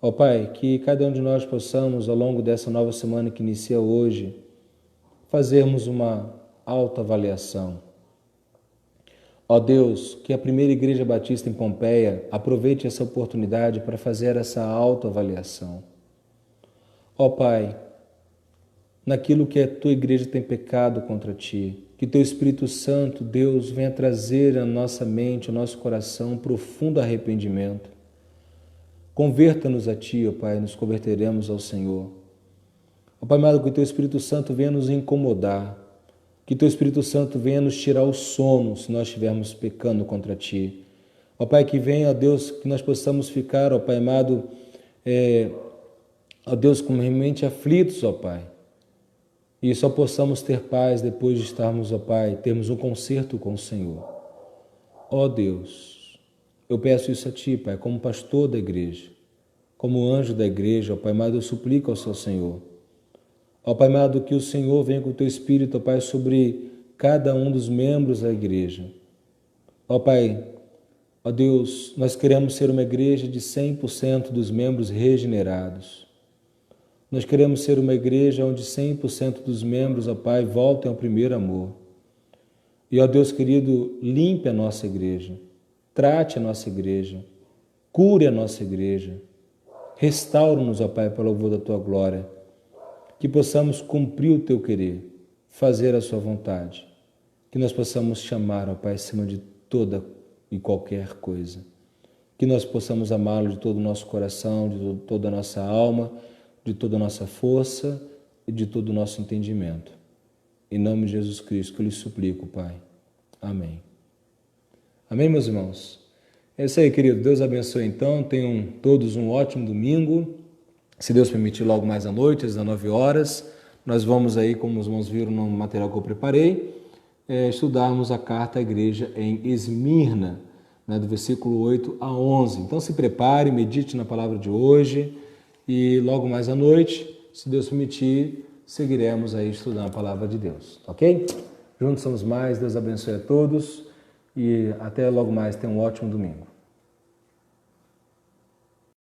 Ó Pai, que cada um de nós possamos, ao longo dessa nova semana que inicia hoje, fazermos uma autoavaliação. Ó Deus, que a primeira Igreja Batista em Pompeia aproveite essa oportunidade para fazer essa autoavaliação. Ó Pai, naquilo que a Tua Igreja tem pecado contra Ti, que Teu Espírito Santo, Deus, venha trazer à nossa mente, ao nosso coração, um profundo arrependimento. Converta-nos a Ti, ó Pai, nos converteremos ao Senhor. Ó Pai amado, que o Teu Espírito Santo venha nos incomodar, que Teu Espírito Santo venha nos tirar o sono se nós estivermos pecando contra Ti. Ó Pai, que venha, ó Deus, que nós possamos ficar, ó Pai amado, ó Deus, com mente aflitos, ó Pai, e só possamos ter paz depois de estarmos, ó Pai, termos um concerto com o Senhor. Ó Deus, eu peço isso a Ti, Pai, como pastor da igreja, como anjo da igreja, ó Pai amado, eu suplico ao Seu Senhor. Ó Pai amado, que o Senhor venha com o Teu Espírito, ó Pai, sobre cada um dos membros da igreja. Ó Pai, ó Deus, nós queremos ser uma igreja de 100% dos membros regenerados. Nós queremos ser uma igreja onde 100% dos membros, ó Pai, voltem ao primeiro amor. E, ó Deus querido, limpe a nossa igreja, trate a nossa igreja, cure a nossa igreja, restaura-nos, ó Pai, para o louvor da Tua glória, que possamos cumprir o Teu querer, fazer a Sua vontade, que nós possamos chamar, ó Pai, acima de toda e qualquer coisa, que nós possamos amá-lo de todo o nosso coração, de toda a nossa alma, de toda a nossa força e de todo o nosso entendimento. Em nome de Jesus Cristo que eu lhe suplico, Pai. Amém. Amém, meus irmãos? É isso aí, querido. Deus abençoe então. Tenham todos um ótimo domingo. Se Deus permitir, logo mais à noite, às 19 horas, nós vamos aí, como os irmãos viram no material que eu preparei, estudarmos a carta à igreja em Esmirna, né, do versículo 8 a 11. Então se prepare, medite na palavra de hoje e logo mais à noite, se Deus permitir, seguiremos aí estudando a palavra de Deus, ok? Juntos somos mais, Deus abençoe a todos e até logo mais, tenham um ótimo domingo.